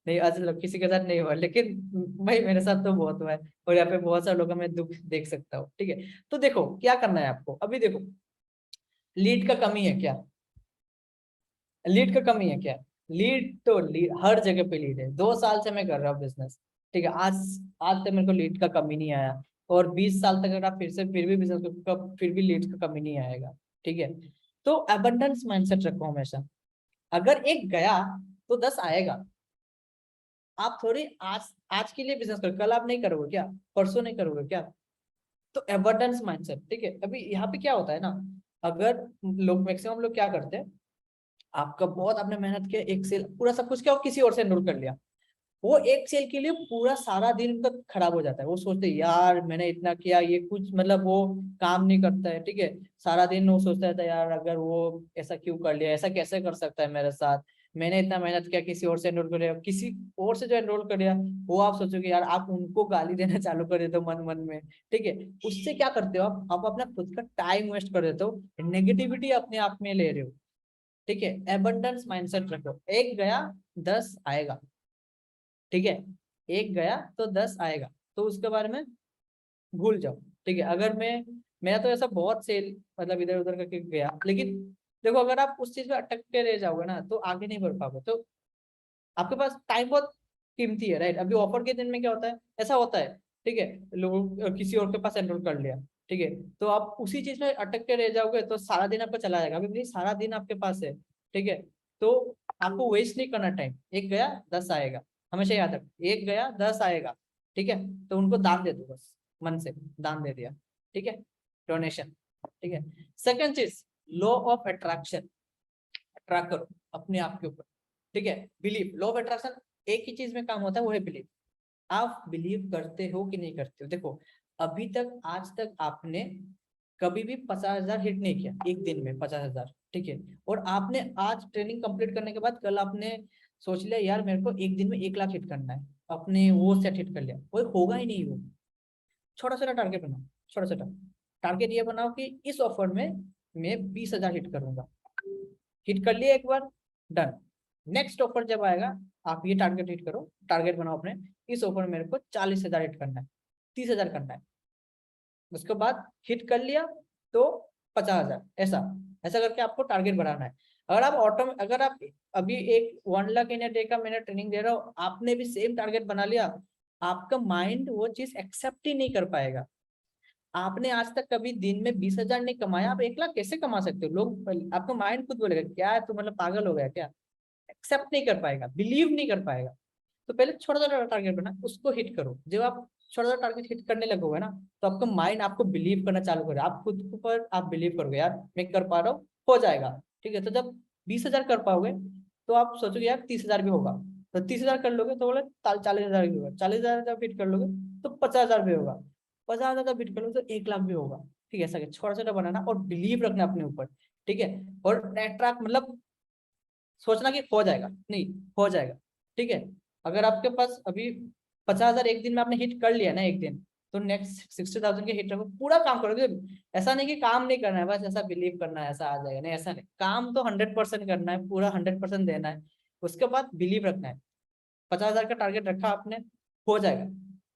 नहीं आज लोग किसी के साथ नहीं हुआ, लेकिन भाई मेरे साथ तो बहुत हुआ है, और यहाँ पे बहुत सारे लोगों में दुख देख सकता हूँ, ठीक है। तो देखो क्या करना है आपको, अभी देखो लीड का कमी है क्या? लीड का कमी है क्या? लीड तो हर जगह पे लीड है, 2 साल से मैं कर रहा हूँ बिजनेस, ठीक है, आज आज तक मेरे को लीड का कमी नहीं आया। और 20 साल तक अगर आप फिर भी बिजनेस फिर भी लीड का कमी नहीं आएगा, ठीक है। तो अबंडेंस माइंडसेट रखो हमेशा, अगर एक गया तो 10 आएगा। आप थोड़ी आज आज के लिए बिजनेस करो, कल आप नहीं करोगे क्या? परसों नहीं करोगे क्या? तो एबंडेंस माइंडसेट, ठीक है। अभी यहाँ पे क्या होता है ना, अगर लोग मैक्सिमम लोग क्या करते हैं, आपका बहुत आपने मेहनत किया, एक सेल पूरा सब कुछ किया और किसी और से एनरोल कर लिया, वो एक सेल के लिए पूरा सारा दिन उनका खराब हो जाता है। वो सोचते हैं यार मैंने इतना किया, ये कुछ मतलब वो काम नहीं करता है, ठीक है। सारा दिन वो सोचता रहता है यार अगर वो ऐसा क्यों कर लिया, ऐसा कैसे कर सकता है मेरे साथ, मैंने इतना मेहनत किया, किसी और से एनरोल कर लिया, किसी और से जो एनरोल कर लिया वो आप सोचोगे यार, आप उनको गाली देना चालू कर देते हो मन मन में, ठीक है। उससे क्या करते हो आप अपना खुद का टाइम वेस्ट कर देते हो, नेगेटिविटी अपने आप में ले रहे हो, ठीक है। एबंडेंस माइंडसेट रखो, एक गया 10 आएगा, ठीक है। एक गया तो 10 आएगा, तो उसके बारे में भूल जाओ, ठीक है। अगर मेरा तो ऐसा बहुत सेल मतलब इधर उधर करके गया, लेकिन देखो अगर आप उस चीज में अटक के रह जाओगे ना तो आगे नहीं बढ़ पाओगे। तो आपके पास टाइम बहुत कीमती है, राइट। अभी ऑफर के दिन में क्या होता है, ऐसा होता है, ठीक है, लोग किसी और के पास एनरोल कर लिया, ठीक है, तो आप उसी चीज में अटक के रह जाओगे तो सारा दिन आपका चला जाएगा। अभी भाई सारा दिन आपके पास है, ठीक है, तो आपको वेस्ट नहीं करना टाइम। एक गया 10 आएगा, हमेशा याद रख, एक गया 10 आएगा, ठीक है। तो उनको दान दे दो, बस मन से दान दे दिया, ठीक है, डोनेशन, ठीक है। सेकंड चीज, लॉ ऑफ अट्रैक्शन, अट्रैक्ट करो अपने आप के ऊपर, ठीक है। बिलीव, लॉ ऑफ अट्रैक्शन एक ही चीज में काम होता है, वो है बिलीव। आप बिलीव करते हो कि नहीं करते हो। देखो अभी तक आज तक आपने कभी भी 50,000 हिट नहीं किया एक दिन में, 50,000, ठीक है। और आपने आज ट्रेनिंग कंप्लीट करने के बाद कल आपने सोच लिया यार मेरे को एक दिन में 1 लाख हिट करना है, अपने वो सेट हिट कर लिया, वो होगा ही नहीं। वो छोटा छोटा टारगेट बनाओ, छोटा छोटा टारगेट ये बनाओ कि इस ऑफर में मैं 20,000 हिट करूंगा, हिट कर लिया एक बार, डन। नेक्स्ट ऑफर जब आएगा आप ये टारगेट हिट करो, टारगेट बनाओ अपने, इस ऑफर में मेरे को 40,000 हिट करना है, 30,000 करना है। उसके बाद हिट कर लिया तो 50,000, ऐसा ऐसा करके आपको टारगेट बढ़ाना है। अगर आप अभी एक 1 लाख इन डे का मैंने ट्रेनिंग दे रहा हूँ, आपने भी सेम टारगेट बना लिया, आपका माइंड वो चीज एक्सेप्ट ही नहीं कर पाएगा। आपने आज तक कभी दिन में 20,000 नहीं कमाया, आप 1 लाख कैसे कमा सकते हो। लोग, आपका माइंड खुद बोलेगा क्या है तू मतलब पागल हो गया क्या, एक्सेप्ट नहीं कर पाएगा, बिलीव नहीं कर पाएगा। तो पहले छोटा छोटा टारगेट बना, उसको हिट करो। जब आप छोटा छोटा टारगेट हिट करने लगोगे ना, तो आपका माइंड आपको बिलीव करना चालू करेगा, आप खुद के ऊपर आप बिलीव करोगे यार मैं कर पा रहा हूँ, हो जाएगा, ठीक है। तो जब 20,000 कर पाओगे तो आप सोचोगे यार 30,000 भी होगा, तो 30,000 कर लोगे तो बोले 40,000 भी होगा, 40,000 जब हिट कर लोगे तो 50,000 भी होगा, 50,000 जब हिट कर लोगे तो 1 लाख भी होगा, ठीक है। ऐसा छोटा छोटा बनाना और बिलीव रखना अपने ऊपर, ठीक है। और ट्रैक मतलब सोचना कि हो जाएगा, नहीं हो जाएगा, ठीक है। अगर आपके पास अभी 50,000 एक दिन में आपने हिट कर लिया ना एक दिन, तो नेक्स्ट 60,000 के हिट रखो, पूरा काम करोगे। ऐसा नहीं कि काम नहीं करना है, बस ऐसा बिलीव करना है ऐसा आ जाएगा, नहीं ऐसा नहीं, काम तो 100% करना है, पूरा 100% देना है। उसके बाद बिलीव रखना है। 50,000 का टारगेट रखा आपने, हो जाएगा,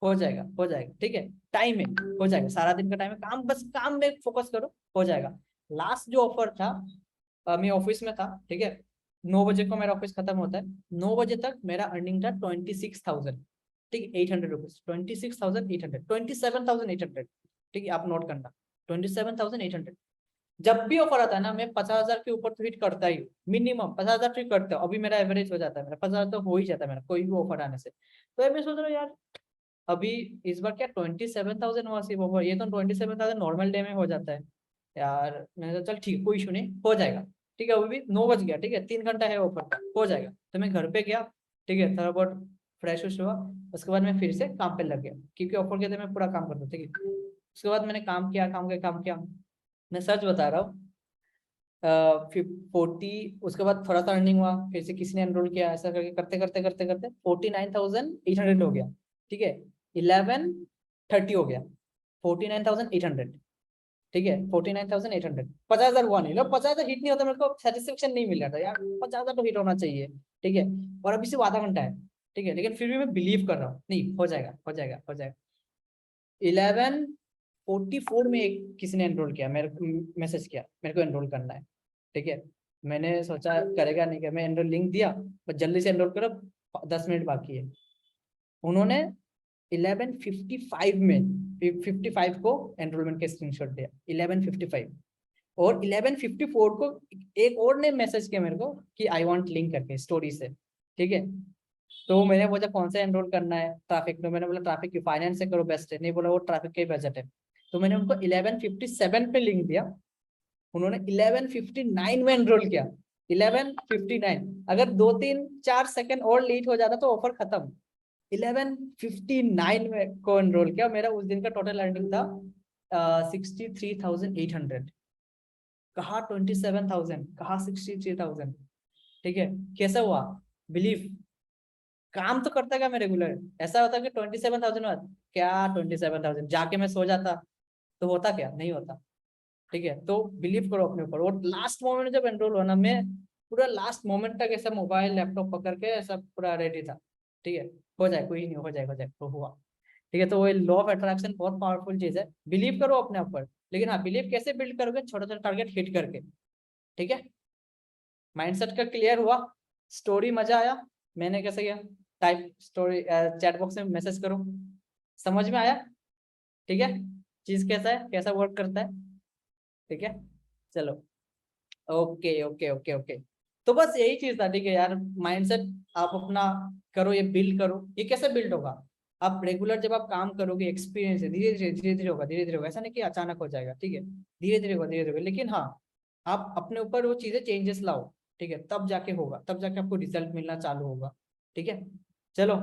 हो जाएगा, हो जाएगा, ठीक है। टाइम है, हो जाएगा, सारा दिन का टाइम है, काम बस काम में फोकस करो, हो जाएगा। लास्ट जो ऑफर था, मैं ऑफिस में था, ठीक है, 9 बजे को मेरा ऑफिस खत्म होता है, 9 बजे तक मेरा अर्निंग था 26,000, ठीक है, 800 रुपीज, 26,800, 27,800, ठीक है, आप नोट करना, 27,800। जब भी ऑफर आता है ना, मैं 50,000 के ऊपर तो हिट करता ही हूँ, मिनिमम 50,000 तो हिट करता हूँ। अभी मेरा एवरेज हो जाता है, मेरा 50,000 तो हो ही जाता है मेरा कोई भी ऑफर आने से। तो मैं सोच रहा हूँ यार अभी इस बार क्या 27,000 हुआ सिर्फ ऑफर, ये तो 27,000 नॉर्मल डे में हो जाता है यार। मैंने कहा चल ठीक, कोई इशू नहीं, हो जाएगा, ठीक है। अभी भी 9 बज गया, ठीक है, 3 घंटा है ऑफर का, हो जाएगा। तो मैं घर पे गया, ठीक है, थोड़ा बहुत फ्रेश व्रेश हुआ, उसके बाद मैं फिर से काम पे लग गया, क्योंकि ऑफर के दिन मैं पूरा काम करता हूँ, ठीक है। उसके बाद मैंने काम किया, काम किया, मैं सच बता रहा हूँ, 40, उसके बाद थोड़ा सा अर्निंग हुआ, फिर से किसी ने एनरोल किया, ऐसा करके करते करते करते करते 49,800 हो गया, ठीक है। 11:30 हो गया, 49,800, ठीक है, 49,800, 50,000 हुआ नहीं, लो 50,000 हिट नहीं होता, मेरे को सेटिस्फेक्शन नहीं मिल रहा था यार, 50,000 तो हिट होना चाहिए, ठीक है। और अभी सिर्फ आधा घंटा है, ठीक है, लेकिन फिर भी मैं बिलीव कर रहा हूँ नहीं हो जाएगा, हो जाएगा, हो जाएगा। 11:44 में किसी ने एनरोल किया, मेरे मैसेज किया मेरे को एनरोल करना है, ठीक है। मैंने सोचा करेगा नहीं, क्या मैं एनरोल लिंक दिया, बस जल्दी से एनरोल करो, 10 मिनट बाकी है। उन्होंने 11:55 में 55 को एनरोलमेंट के स्क्रीनशॉट दिया, 11:55। और 11:54 को एक और ने मैसेज किया मेरे को कि आई वांट लिंक करके स्टोरी से, ठीक है। तो मैंने बोला कौन सा एनरोल करना है, ट्रैफिक में, मैंने बोला ट्रैफिक की, फाइनेंस से करो बेस्ट है, नहीं बोला वो ट्रैफिक का ही बजट है। तो मैंने उनको 11:57 पे लिंक दिया, उन्होंने 11:59 में एनरोल किया। 11:59, अगर 2-3-4 सेकंड और लेट हो जाता तो ऑफर खत्म। 11:59 में को एनरोल किया। मेरा उस दिन का टोटल अर्निंग था 63,800। कहा 27,000, कहा 63,000। ठीक है, कैसा हुआ? बिलीव, काम तो करता क्या मैं रेगुलर। ऐसा होता कि 27,000 क्या 27,000 जाके मैं सो जाता तो होता क्या? नहीं होता। ठीक है, तो बिलीव करो अपने ऊपर। और लास्ट मोमेंट जब एनरोल होना, मैं पूरा लास्ट मोमेंट तक ऐसा मोबाइल लैपटॉप पकड़ के ऐसा पूरा रेडी था। ठीक है, हो जाए, कोई नहीं, हो जाए, हो जाए, तो हुआ। ठीक है, तो वो लॉ ऑफ अट्रैक्शन बहुत पावरफुल चीज है। बिलीव करो अपने ऊपर, लेकिन हाँ, बिलीव कैसे बिल्ड करोगे? छोटा छोटा टारगेट हिट करके। ठीक है, माइंडसेट का क्लियर हुआ? स्टोरी मजा आया? मैंने कैसे किया? टाइप स्टोरी चैट बॉक्स में मैसेज करो। समझ में आया? ठीक है, चीज कैसा है, कैसा वर्क करता है? ठीक है, चलो, ओके ओके ओके ओके। तो बस यही चीज था। ठीक है यार, माइंडसेट आप अपना करो, ये बिल्ड करो। ये कैसे बिल्ड होगा? आप रेगुलर जब आप काम करोगे, एक्सपीरियंस है, धीरे धीरे धीरे धीरे होगा, धीरे धीरे होगा। ऐसा नहीं कि अचानक हो जाएगा। ठीक है, धीरे धीरे होगा, धीरे धीरे होगा। लेकिन हाँ, आप अपने ऊपर वो चीजें चेंजेस लाओ। ठीक है, तब जाके होगा, तब जाके आपको रिजल्ट मिलना चालू होगा। ठीक है, चलो,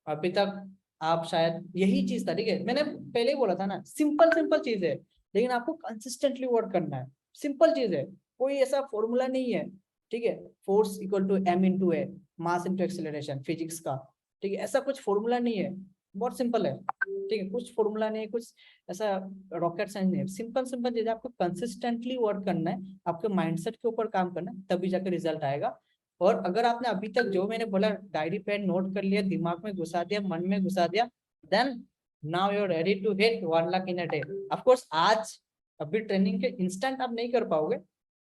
अभी तक आप शायद यही चीज था। ठीक है, मैंने पहले ही बोला था ना, सिंपल सिंपल चीज है, लेकिन आपको कंसिस्टेंटली वर्क करना है। सिंपल चीज है, कोई ऐसा फॉर्मूला नहीं है। ठीक है, force equal to M into A, mass into acceleration, physics का। ठीक है, ऐसा कुछ फॉर्मूला नहीं है, बहुत सिंपल है। ठीक है, कुछ फॉर्मूला नहीं है, कुछ ऐसा रॉकेट साइंस नहीं है। सिंपल सिंपल चीज, आपको कंसिस्टेंटली वर्क करना है, आपके माइंडसेट के ऊपर काम करना है, तभी जाकर रिजल्ट आएगा। और अगर आपने अभी तक जो मैंने बोला डायरी पेन नोट कर लिया, दिमाग में घुसा दिया, मन में घुसा दिया, then now you are ready to hit 1 lakh in a day. Of course आज अभी ट्रेनिंग के इंस्टेंट आप नहीं कर पाओगे,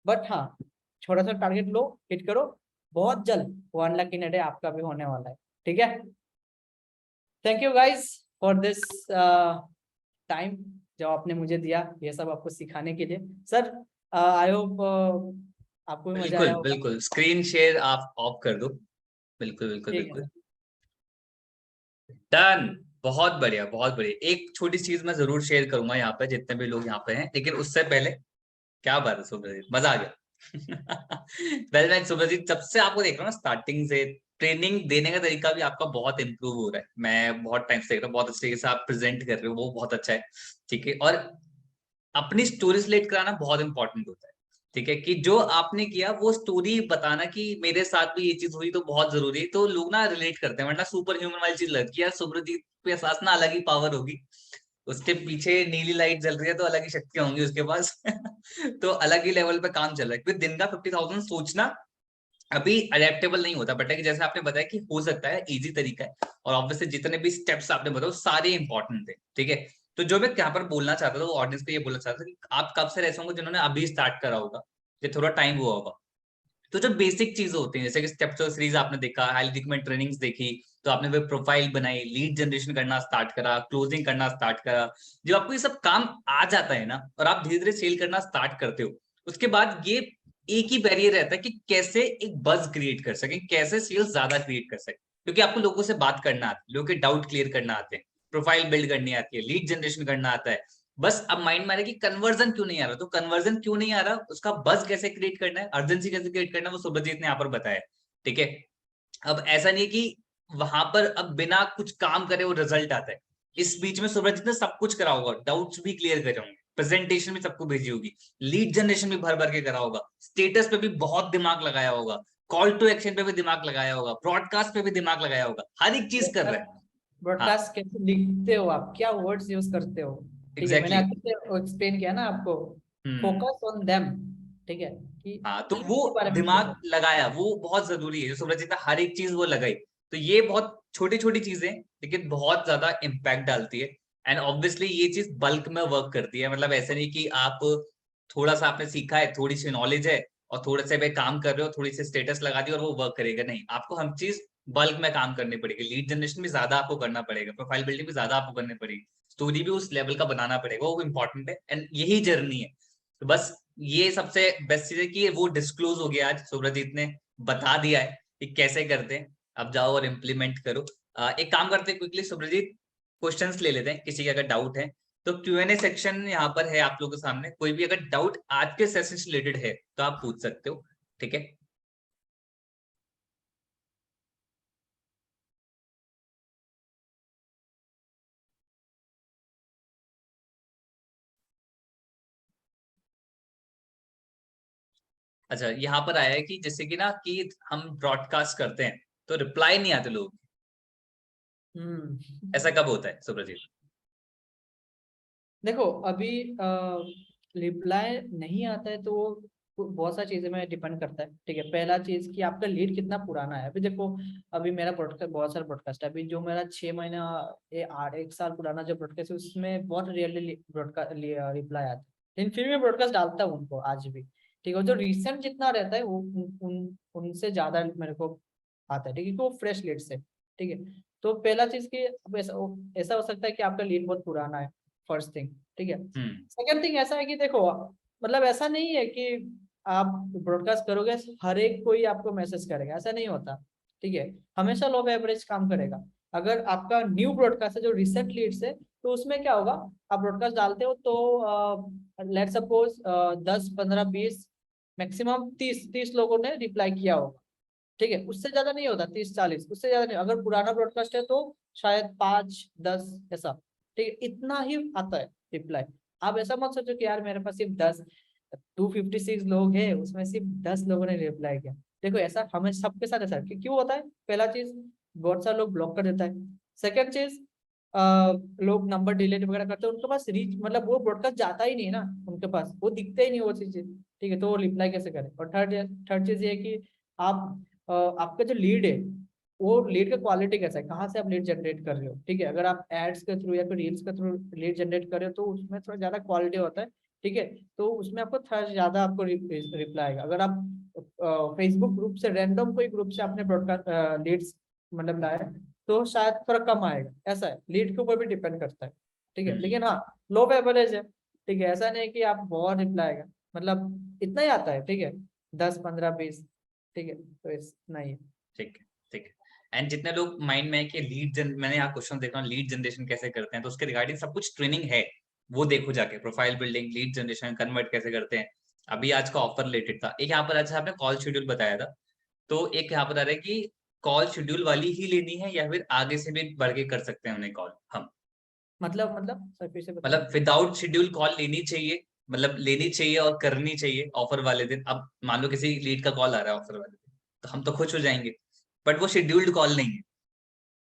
बट हाँ, छोटा सा टारगेट लो, हिट करो, बहुत जल्द 1 लाख इन अ डे आपका भी होने वाला है। ठीक है, thank you guys for this time जो आपने मुझे दिया ये सब आपको सिखाने के लिए। सर आई होप आपको भी मजा आया बिल्कुल होगा। बिल्कुल, स्क्रीन शेयर आप ऑफ कर दो। बिल्कुल बिल्कुल ठीक है बिल्कुल, सर। डन। बहुत बढ़िया बहुत बढ़िया। एक छोटी चीज मैं जरूर शेयर करूंगा यहाँ पे, जितने भी लोग यहाँ पे हैं, लेकिन उससे पहले, क्या बात है सुब्रजीत, मजा आ गया। वेल मैं सुब्रजीत, जब से आपको देख रहा हूँ ना, स्टार्टिंग से ट्रेनिंग देने का तरीका भी आपका बहुत इंप्रूव हो रहा है। मैं बहुत टाइम से देख रहा हूँ, बहुत अच्छे तरीके से आप प्रेजेंट कर रहे हो, वो बहुत अच्छा है। ठीक है, और अपनी स्टोरी रिलेट कराना बहुत इंपॉर्टेंट होता है। ठीक है, कि जो आपने किया वो स्टोरी बताना कि मेरे साथ भी ये चीज हुई, तो बहुत जरूरी है। तो लोग ना रिलेट करते हैं, वरना सुपर ह्यूमन वाली चीज लगती है यार, सुब्रजीत के पास ना अलग ही पावर होगी, उसके पीछे नीली लाइट जल रही है तो अलग ही शक्तियां होंगी उसके पास। तो अलग ही लेवल पे काम चल रहा है, क्योंकि दिन का 50,000 सोचना अभी अडेप्टेबल नहीं होता। बट जैसे आपने बताया कि हो सकता है, इजी तरीका है, और ऑब्वियसली जितने भी स्टेप्स आपने बताया सारे इंपॉर्टेंट थे। ठीक है, तो जो मैं यहाँ पर बोलना चाहता था, वो ऑडियंस को ये बोलना चाहता था कि आप कब से ऐसे होंगे जिन्होंने अभी स्टार्ट करा होगा, ये थोड़ा टाइम हुआ होगा। तो जो बेसिक चीजें होती हैं, जैसे कि स्टेप सीरीज आपने देखा, हाई में ट्रेनिंग्स देखी, तो आपने वो प्रोफाइल बनाई, लीड जनरेशन करना स्टार्ट करा, क्लोजिंग करना स्टार्ट करा। जब आपको ये सब काम आ जाता है ना, और आप धीरे धीरे सेल करना स्टार्ट करते हो, उसके बाद ये एक ही बैरियर रहता है कि कैसे एक बज क्रिएट कर सके, कैसे सेल्स ज्यादा क्रिएट कर सके। क्योंकि आपको लोगों से बात करना आता है, लोगों के डाउट क्लियर करना आते हैं, प्रोफाइल बिल्ड करनी आती है, लीड जनरेशन करना आता है। बस अब माइंड में आ रहा है कि कन्वर्जन क्यों नहीं आ रहा, तो कन्वर्जन क्यों नहीं आ रहा, उसका बज कैसे क्रिएट करना है, अर्जेंसी कैसे क्रिएट करना है, वो सुब्रजीत ने यहाँ पर बताया। ठीक है, अब ऐसा नहीं है कि वहां पर अब बिना कुछ काम करे वो रिजल्ट आता है। इस बीच में सुब्रजीत ने सब कुछ करा होगा, डाउट्स भी क्लियर करे होंगे, प्रेजेंटेशन भी सबको भेजी होगी, लीड जनरेशन भी भर भर के करा होगा, स्टेटस पे भी बहुत दिमाग लगाया होगा, कॉल टू एक्शन पे भी दिमाग लगाया होगा, ब्रॉडकास्ट पे भी दिमाग लगाया होगा, हर एक चीज कर रहा है। हाँ, ब्रॉडकास्ट कैसे लिखते हो आप, क्या वर्ड्स यूज करते हो? ठीक है, मैंने एग्जैक्टली अच्छे से एक्सप्लेन किया ना आपको। exactly. Focus on them. ठीक है, कि हाँ, तो वो इनके बारे में दिमाग सोचो। लगाया, वो बहुत जरूरी है। जो सुब्रजीत ने हर एक चीज वो लगाई, तो ये बहुत छोटी छोटी चीजें लेकिन बहुत ज्यादा इम्पैक्ट डालती है। एंड ऑब्वियसली ये चीज बल्क में वर्क करती है। मतलब ऐसा नहीं कि आप थोड़ा सा आपने सीखा है, थोड़ी सी नॉलेज है, और थोड़े से पे काम कर रहे हो, थोड़ी सी स्टेटस लगा दी और वो वर्क करेगा, नहीं। आपको हर चीज बल्क में काम करनी पड़ेगी। लीड जनरेशन भी ज्यादा आपको करना पड़ेगा, प्रोफाइल बिल्डिंग भी ज्यादा आपको करनी पड़ेगी, स्टोरी भी उस लेवल का बनाना पड़ेगा, वो इंपॉर्टेंट है। एंड यही जर्नी है। तो बस ये सबसे बेस्ट चीज है कि वो डिस्क्लोज हो गया, आज सुब्रजीत ने बता दिया है कि कैसे करते हैं। अब जाओ और इम्प्लीमेंट करो। एक काम करते हैं क्विकली सुब्रजीत, क्वेश्चंस ले लेते हैं, किसी का अगर डाउट है तो Q&A सेक्शन यहाँ पर है आप लोगों के सामने, कोई भी अगर डाउट आज के सेशन से रिलेटेड है तो आप पूछ सकते हो, ठीक है। अच्छा, यहाँ पर आया है कि जैसे कि ना कि हम ब्रॉडकास्ट करते हैं तो रिप्लाई नहीं आते लोग, ऐसा कब होता है सुब्रजीत? देखो अभी रिप्लाई नहीं आता है तो वो बहुत सारी चीजें में डिपेंड करता है, ठीक है। पहला चीज कि आपका लीड कितना पुराना है। अभी देखो, अभी मेरा ब्रॉडकास्ट, बहुत सारा ब्रॉडकास्ट है, अभी जो मेरा 6 महीना 1 साल पुराना जो ब्रॉडकास्ट है उसमें बहुत रियरली ब्रॉडकास्ट रिप्लाई आता है, लेकिन फिर मैं ब्रॉडकास्ट डालता हूँ उनको आज भी, ठीक है। जो रिसेंट जितना रहता है वो उनसे ज्यादा मेरे को आता है, ठीक है, क्योंकि वो फ्रेश लीड से, ठीक है। तो पहला चीज की अब ऐसा हो सकता है कि आपका लीड बहुत पुराना है, फर्स्ट थिंग, ठीक है। सेकंड थिंग ऐसा है कि देखो, मतलब ऐसा नहीं है कि आप ब्रॉडकास्ट करोगे हर एक कोई आपको मैसेज करेगा, ऐसा नहीं होता, ठीक है। हमेशा लो एवरेज काम करेगा। अगर आपका न्यू ब्रॉडकास्ट है जो रिसेंट लीड्स है, तो उसमें क्या होगा, आप ब्रॉडकास्ट डालते हो तो लेट सपोज 10 15 20 मैक्सिमम 30 लोगों ने रिप्लाई किया होगा, ठीक है। उससे ज्यादा नहीं होता, 30 40, उससे ज्यादा नहीं। अगर पुराना ब्रॉडकास्ट है तो शायद 5 10 ऐसा, ठीक है, इतना ही आता है रिप्लाई। आप ऐसा मत सोचो कि यार मेरे पास सिर्फ 256 लोग हैं, उसमें सिर्फ 10 लोगों ने रिप्लाई किया। देखो ऐसा हमें सबके साथ ऐसा क्यों होता है? पहला चीज, बहुत सारे लोग ब्लॉक कर देता है। सेकंड चीज, लोग नंबर डिलीट वगैरह करते हैं, उनके पास रीच, मतलब वो ब्रॉडकास्ट जाता ही नहीं ना उनके पास, वो दिखते ही नहीं वो चीजें, ठीक है। तो वो रिप्लाई कैसे करें? और थर्ड चीज ये है कि आप आपका जो लीड है वो लीड का क्वालिटी कैसा है, कहाँ से आप लीड जनरेट कर रहे हो, ठीक है। अगर आप एड्स के थ्रू या फिर रील्स के थ्रू लीड जनरेट कर रहे हो तो उसमें थोड़ा ज्यादा क्वालिटी होता है, ठीक है। तो उसमें आपको थोड़ा ज्यादा आपको रिप्लाई आएगा। अगर आप फेसबुक ग्रुप से, रैंडम कोई ग्रुप से आपने ब्रॉडकास्ट लीड्स मतलब लाया तो शायद थोड़ा कम आएगा, ऐसा है। लीड के ऊपर भी डिपेंड करता है, ठीक है। लेकिन हाँ, लो पे एवरेज है, ठीक है। ऐसा नहीं कि आप बहुत रिप्लाई आएगा, मतलब इतना ही आता है, ठीक है, 10 15 20, ठीक है। तो इतना ही है, ठीक है, ठीक है। एंड जितने लोग माइंड में है कि मैंने यहाँ क्वेश्चन देख रहा हूँ लीड जनरेशन कैसे करते हैं, तो उसके रिगार्डिंग सब कुछ ट्रेनिंग है, वो देखो जाके। Profile building, lead generation, convert कैसे करते हैं। अभी आज का ऑफर रिलेटेड था एक, यहाँ पर अच्छा आपने कॉल शेड्यूल बताया था, तो एक यहाँ पर आ रहा है कि कॉल शेड्यूल वाली ही लेनी है या फिर आगे से भी बढ़ के कर सकते हैं उन्हें कॉल हम? मतलब सर फिर से बताइए। मतलब विदाउट शेड्यूल कॉल लेनी चाहिए, मतलब लेनी चाहिए और करनी चाहिए ऑफर वाले दिन। अब मान लो किसी लीड का कॉल आ रहा है ऑफर वाले दिन, तो हम तो खुश हो जाएंगे, बट वो शेड्यूल्ड कॉल नहीं है,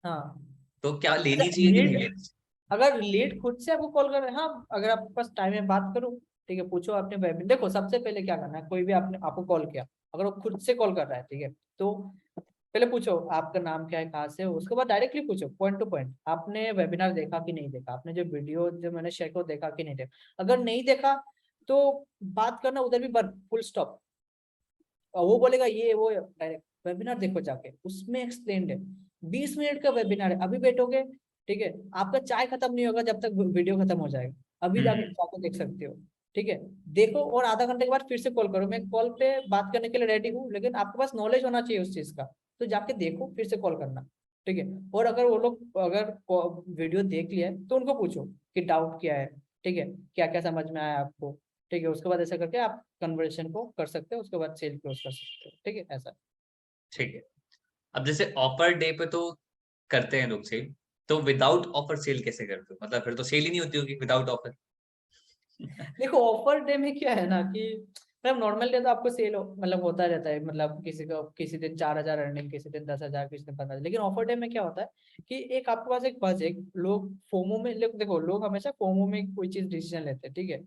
हाँ, तो क्या अच्छा, लेनी चाहिए कि नहीं लेनी चाहिए? अगर लीड खुद से आपको कॉल कर रहे हैं, हाँ, अगर आपके पास टाइम है बात करो, ठीक है, पूछो आपने वेबिनार। देखो सबसे पहले क्या करना है, कोई भी आपने आपको कॉल किया, अगर वो खुद से कॉल कर रहा है, ठीक है, तो पहले पूछो आपका नाम क्या है, कहाँ से हो। उसके बाद डायरेक्टली पूछो पॉइंट टू पॉइंट, आपने वेबिनार देखा कि नहीं देखा, आपने जो वीडियो जो मैंने शेयर को देखा कि नहीं देखा। अगर नहीं देखा तो बात करना उधर भी बंद, फुल स्टॉप। और वो बोलेगा ये वो, डायरेक्ट वेबिनार देखो जाके, उसमें एक्सप्लेन्ड है। 20 मिनट का वेबिनार है, अभी बैठोगे, ठीक है, आपका चाय खत्म नहीं होगा जब तक वीडियो खत्म हो जाएगा। अभी जाके जाके देख सकते हो, ठीक है। देखो और आधा घंटे के बाद फिर से कॉल करो, मैं कॉल पे बात करने के लिए रेडी हूँ, लेकिन आपके पास नॉलेज होना चाहिए उस चीज का। तो जाके देखो, फिर से कॉल करना, ठीक है। और अगर वो लोग अगर वीडियो देख लिया है तो उनको पूछो कि डाउट क्या है, ठीक है, क्या क्या समझ में आया आपको, ठीक है। उसके बाद ऐसा करके आप कन्वर्सेशन को कर सकते हो, उसके बाद सेल क्लोज कर सकते हो, ठीक है, ऐसा। ठीक है। अब जैसे ऑफर डे पे तो करते हैं लोग सेल, तो विदाउट ऑफर सेल कैसे करते हो? मतलब फिर तो सेल ही नहीं होती होगी विदाउट ऑफर। देखो ऑफर डे में क्या है ना कि मतलब नॉर्मल डे तो आपको सेल मतलब होता रहता है, मतलब किसी को किसी दिन 4,000 अर्निंग, किसी दिन 10,000, किसी दिन 15,000। लेकिन ऑफर डे में क्या होता है कि एक आपके पास एक बस, एक लोग फोमो में, देखो लोग हमेशा फोमो में कोई चीज डिसीजन लेते हैं, ठीक है।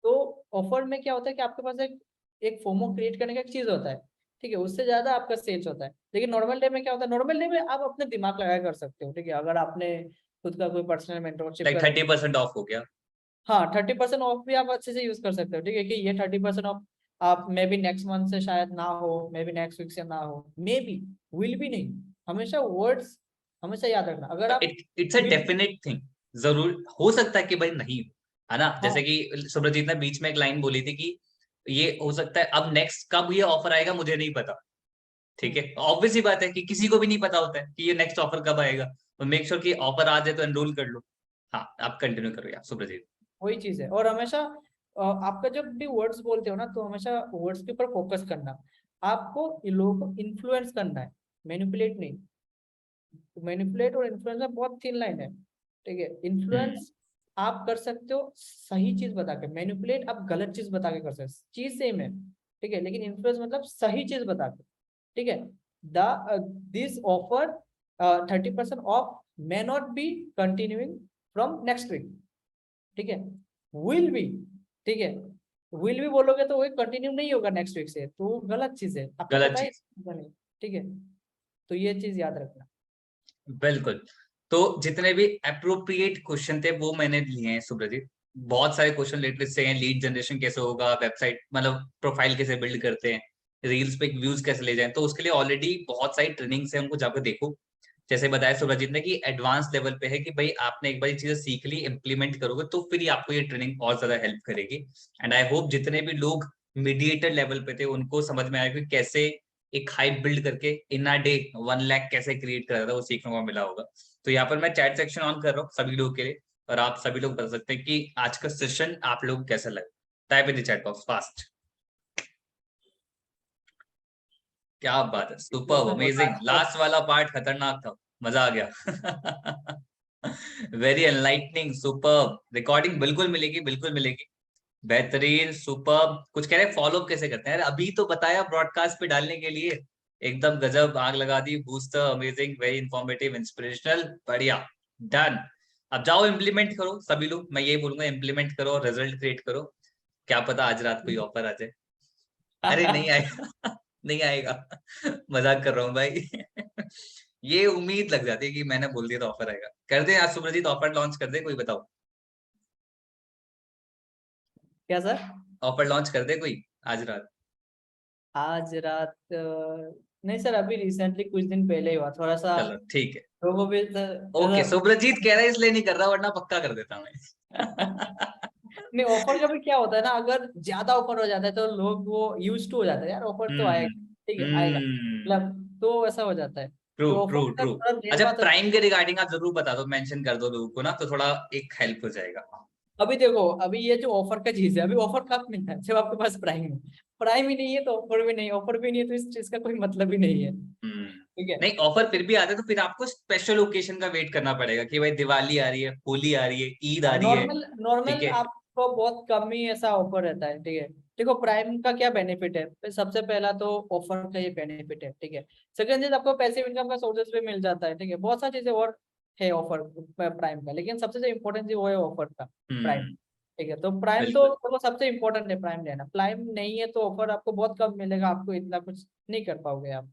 तो ऑफर में क्या होता है कि आपके पास एक एक फोमो क्रिएट करने का एक चीज होता है, ठीक है, उससे ज्यादा आपका सेल्स होता है। लेकिन नॉर्मल डे में क्या होता है, नॉर्मल डे में आप अपने दिमाग लगा कर सकते हो, ठीक है। अगर आपने खुद का कोई पर्सनल मेंटरशिप लाइक कर, 30% ऑफ हो गया। हाँ 30% ऑफ भी आप अच्छे से यूज कर सकते हो, ठीक है, कि ये 30% ऑफ आप मे बी नेक्स्ट मंथ से शायद ना हो, मे बी नेक्स्ट वीक से ना हो, मे बी, विल भी नहीं। हमेशा वर्ड्स हमेशा याद रखना, अगर आप it's a will, definite thing. जरूर हो सकता है कि भाई नहीं हो, है ना। जैसे हाँ, कि सुब्रजीत ने बीच में एक लाइन बोली थी कि ये हो सकता है, अब नेक्स्ट कब ये ऑफर आएगा मुझे नहीं पता। ठीक है, ऑब्वियस ही बात है कि किसी को भी नहीं पता होता है कि ये नेक्स्ट ऑफर कब आएगा, तो मेक श्योर कि ऑफर आ जाए तो एनरोल कर लो। हाँ आप कंटिन्यू करो यार सुब्रजीत। वही चीज है। और हमेशा आपका जब भी वर्ड्स बोलते हो ना, तो हमेशा वर्ड्स के ऊपर फोकस करना। आपको इन लोगों को इन्फ्लुएंस करना है, मैनिपुलेट नहीं। मैनिपुलेट और इन्फ्लुएंस में बहुत थिन लाइन है, ठीक है। इन्फ्लुएंस आप कर सकते हो सही चीज बता के, मैनिपुलेट आप गलत चीज बता के कर सकते हो, चीज सेम है, ठीक है, लेकिन इन्फ्लुएंस मतलब सही चीज बता के, ठीक है। The this offer 30% off may not be continuing from next week, ठीक है। विल बी, ठीक है, विल भी बोलोगे तो वो कंटिन्यू नहीं होगा नेक्स्ट वीक से, तो वो गलत चीज है, आपको गलत पता है चीज, नहीं, ठीक है। तो ये चीज याद रखना। बिल्कुल। तो जितने भी अप्रोप्रिएट क्वेश्चन थे वो मैंने लिए हैं सुब्रजीत। बहुत सारे क्वेश्चन लेटलिस्ट से हैं, लीड जनरेशन कैसे होगा, वेबसाइट मतलब प्रोफाइल कैसे बिल्ड करते हैं, रील्स पे व्यूज कैसे ले जाएं, तो उसके लिए ऑलरेडी बहुत सारी ट्रेनिंग्स है, उनको जाकर देखो। जैसे बताया सुब्रजीत ने कि एडवांस लेवल पे है कि भाई आपने एक बार ये चीजें सीख ली, इंप्लीमेंट करोगे तो फिर ही आपको ये ट्रेनिंग और ज्यादा हेल्प करेगी। एंड आई होप जितने भी लोग मीडिएटर लेवल पे थे उनको समझ में आया कि कैसे एक हाइप बिल्ड करके इन अ डे 1 लाख कैसे क्रिएट करा था, वो सीखने को मिला होगा। तो यहाँ पर मैं चैट सेक्शन ऑन कर रहा हूँ सभी लोगों के लिए, और आप सभी लोग बता सकते हैं कि आज का सेशन आप लोगों को कैसा लगा। Type in the chat box fast. क्या बात है, सुपर अमेजिंग, लास्ट वाला पार्ट खतरनाक था, मजा आ गया। Very enlightening, super. रिकॉर्डिंग बिल्कुल मिलेगी, बिल्कुल मिलेगी। बेहतरीन, सुपर। कुछ कह रहे फॉलो कैसे करते हैं यार, अभी तो बताया ब्रॉडकास्ट पे डालने के लिए। एकदम गजब, आग लगा दी, booster, amazing, very informative, inspirational, बढ़िया। डन। अब जाओ इम्प्लीमेंट करो सभी लोग, मैं यही बोलूंगा, इम्प्लीमेंट करो और रिजल्ट क्रिएट करो। क्या पता आज रात कोई ऑफर आ जाए। अरे नहीं आएगा। नहीं आएगा। मजाक कर रहा हूँ भाई। ये उम्मीद लग जाती है कि मैंने बोल दिया तो ऑफर आएगा। कर दे आज सुब्रजीत, ऑफर लॉन्च कर दे, कोई बताओ। क्या सर? ऑफर लॉन्च कर दे कोई आज रात। आज रात नहीं सर, अभी रिसेंटली कुछ दिन पहले ही हुआ, थोड़ा सा चलो ठीक है। लोगों भी ओके, सुब्रजीत कह रहा है इसलिए नहीं कर रहा, वरना पक्का कर देता मैं। नहीं, ऑफर का भी क्या होता है ना, अगर ज्यादा ऑफर हो जाता है तो लोग वो यूज टू हो जाते हैं, यार ऑफर तो हम्म। आएगा, ठीक है आएगा, हम्म। मतलब तो ऐसा हो जाता है। ट्रू तो ट्रू ऑफर का ट्रू। थोड़ा देर अच्छा, बाद प्राइम के रिगार्डिंग आप जरूर बता दो, मेंशन कर दो लोगों को ना, तो थोड़ा एक हेल्प हो जाएगा। अभी देखो, अभी ये जो ऑफर का चीज है, अभी ऑफर कब मिलता है? जब आपके पास प्राइम है। प्राइम ही नहीं है तो ऑफर भी नहीं, ऑफर भी नहीं है तो इस चीज का कोई मतलब ही नहीं है, हम्म। ठीक है। नहीं, ऑफर फिर भी आते तो फिर आपको स्पेशल ओकेजन का वेट करना पड़ेगा कि भाई दिवाली आ रही है, होली आ रही है, ईद आ रही है। नॉर्मल ठीक नॉर्मल है। आपको बहुत कम ही ऐसा ऑफर रहता है, ठीक है। देखो प्राइम का क्या बेनिफिट है, सबसे पहला तो ऑफर का ये बेनिफिट है, ठीक है। सेकंड चीज, आपको पैसिव इनकम का सोर्सेज भी मिल जाता है, ठीक है, बहुत सारी चीजें और है ऑफर प्राइम का, लेकिन सबसे जो इम्पोर्टेंट चीज वो है ऑफर का, प्राइम, हम्म। ठीक है। तो प्राइम तो बिल्कुल। वो सबसे इम्पोर्टेंट है, प्राइम लेना। प्राइम नहीं है तो ऑफर आपको बहुत कम मिलेगा, आपको इतना कुछ नहीं कर पाओगे आप।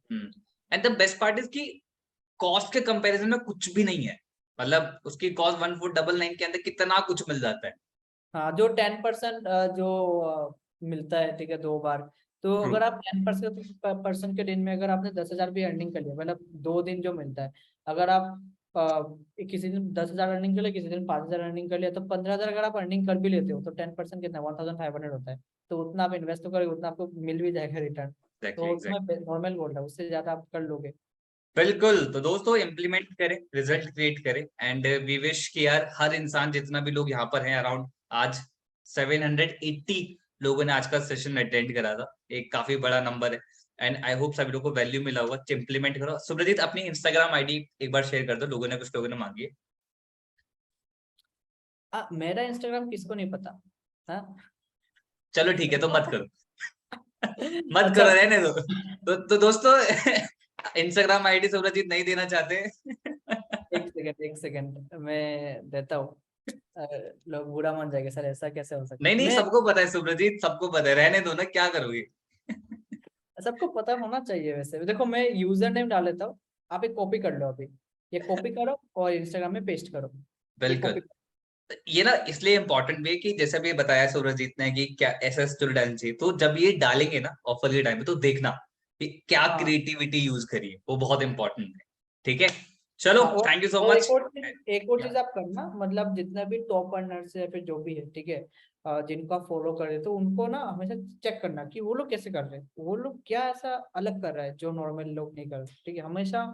And the best part is कि कॉस्ट के कंपैरिजन में कुछ भी नहीं है। मतलब उसकी कॉस्ट 1499 के अंदर कितना कुछ मिल जाता है। हाँ, जो 10% जो मिलता है, ठीक है, 2 बार। तो ट्रू। अगर आप 10% के दिन में अगर आपने 10,000 भी अर्निंग कर लिया, मतलब 2 दिन जो मिलता है, अगर आप किसी दिन 10,000 अर्निंग कर लिया, किसी दिन 5,000 अर्निंग कर लिया, तो 15,000 अगर आप अर्निंग कर भी लेते हो तो 10% कितना, 1,500 होता है। तो उतना आप इन्वेस्ट तो करोगे, उतना आपको मिल भी जाएगा रिटर्न। एग्जैक्टली तो एग्जैक्टली। उसमें नॉर्मल बोल रहा हूँ, उससे ज्यादा आप कर लोगे। बिल्कुल, तो दोस्तों इम्प्लीमेंट करें, रिजल्ट क्रिएट करें, एंड वी विश कि यार हर इंसान, जितना भी लोग यहाँ पर हैं अराउंड, आज 780 लोगों ने आज का सेशन अटेंड करा था, एक काफी बड़ा नंबर है। एंड आई होप सभी लोगों को वैल्यू मिला होगा। इम्प्लीमेंट करो। सुब्रजीत अपनी इंस्टाग्राम आईडी एक बार शेयर कर दो, कुछ लोगों ने मांगी है। मेरा इंस्टाग्राम किसको नहीं पता? हाँ। चलो ठीक है, तो मत करो। मत अच्छा। करो, रहने दो। तो दोस्तों, इंस्टाग्राम आईडी सुब्रजीत नहीं देना चाहते। एक सेकंड मैं देता हूँ। लोग बुरा मान जाएंगे, सर ऐसा कैसे हो सकता नहीं है? नहीं, मैं, सबको पता है सुब्रजीत, सबको पता है, रहने दो ना, क्या करोगे। सबको पता होना चाहिए वैसे। देखो मैं यूजर नेम डाल लेता हूँ, आप एक कॉपी कर लो अभी, ये कॉपी करो और इंस्टाग्राम में पेस्ट करो, ये बिल्कुल। कॉपी। ये ना इसलिए इम्पोर्टेंट भी है कि जैसे भी बताया सूरजजीत ने कि क्या ऐसा स्टोरी डालनी चाहिए, तो जब ये डालेंगे ना ऑफर के टाइम पे, तो देखना कि क्या हाँ क्रिएटिविटी यूज करिए, वो बहुत इंपॉर्टेंट है। ठीक है, चलो, हाँ। थैंक यू सो और मच। एक और चीज आप करना, मतलब जितने भी टॉप अर्नर्स है फिर जो भी है, ठीक है, जिनको आप फॉलो कर रहे हो, तो उनको ना हमेशा चेक करना कि वो लोग कैसे कर रहे हैं, वो लोग क्या ऐसा अलग कर रहा है जो नॉर्मल लोग नहीं कर रहे, ठीक है। हमेशा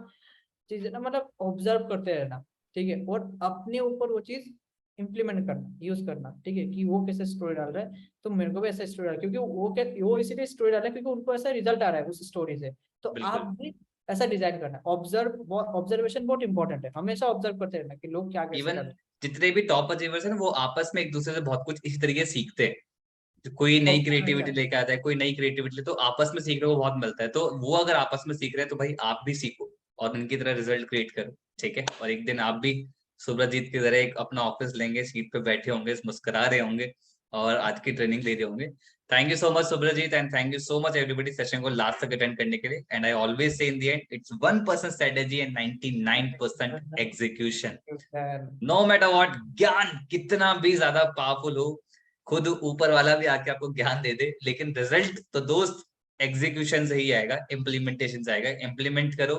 चीजें ना मतलब ऑब्जर्व करते रहना, ठीक है, और अपने ऊपर वो चीज इम्प्लीमेंट करना, यूज करना, ठीक है, कि वो कैसे स्टोरी डाल रहा है तो मेरे को भी ऐसा स्टोरी डाल, क्योंकि वो इसीलिए स्टोरी डाल रहा है क्योंकि उनको ऐसा रिजल्ट आ रहा है उस स्टोरी से। तो बिल्कुल। आप भी ऐसा डिजाइन करना। ऑब्जर्वेशन बहुत इंपॉर्टेंट है, हमेशा ऑब्जर्व करते रहना कि लोग क्या कैसे इवन कर रहे जितने भी टॉप अचीवर्स हैं ना, वो आपस में एक दूसरे से बहुत कुछ इसी तरीके से सीखते हैं। कोई हैं। नई क्रिएटिविटी ऑब्जर्वेशन, लेके आता है, कोई नई क्रिएटिविटी, तो आपस में सीखने को बहुत मिलता है। तो वो अगर आपस में सीख रहे हैं तो भाई आप भी सीखो और उनकी तरह रिजल्ट क्रिएट करो, ठीक है। और एक दिन आप भी सुब्रजीत की तरह एक अपना ऑफिस लेंगे, सीट पे बैठे होंगे, मुस्कुरा रहे होंगे और आज की ट्रेनिंग दे रहे होंगे। Thank you so much Subrajit, and thank you so much everybody session को लास्ट तक अटेंड करने के लिए। And I always say in the end, it's 1% strategy and 99% execution. No matter what, ज्ञान कितना भी ज्यादा पावरफुल हो, खुद ऊपर वाला भी आके आपको ज्ञान दे दे, लेकिन रिजल्ट तो दोस्त एग्जीक्यूशन से ही आएगा, इम्प्लीमेंटेशन से आएगा। इम्प्लीमेंट करो,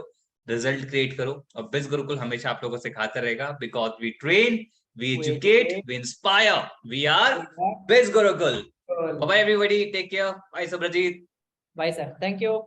रिजल्ट क्रिएट करो। और बिज गुरुकुल हमेशा आप लोगों को सिखाता रहेगा, because we train, we educate, we inspire, we are Biz Gurukul. Bye everybody, take care. Bye Subrajit. Bye sir, thank you.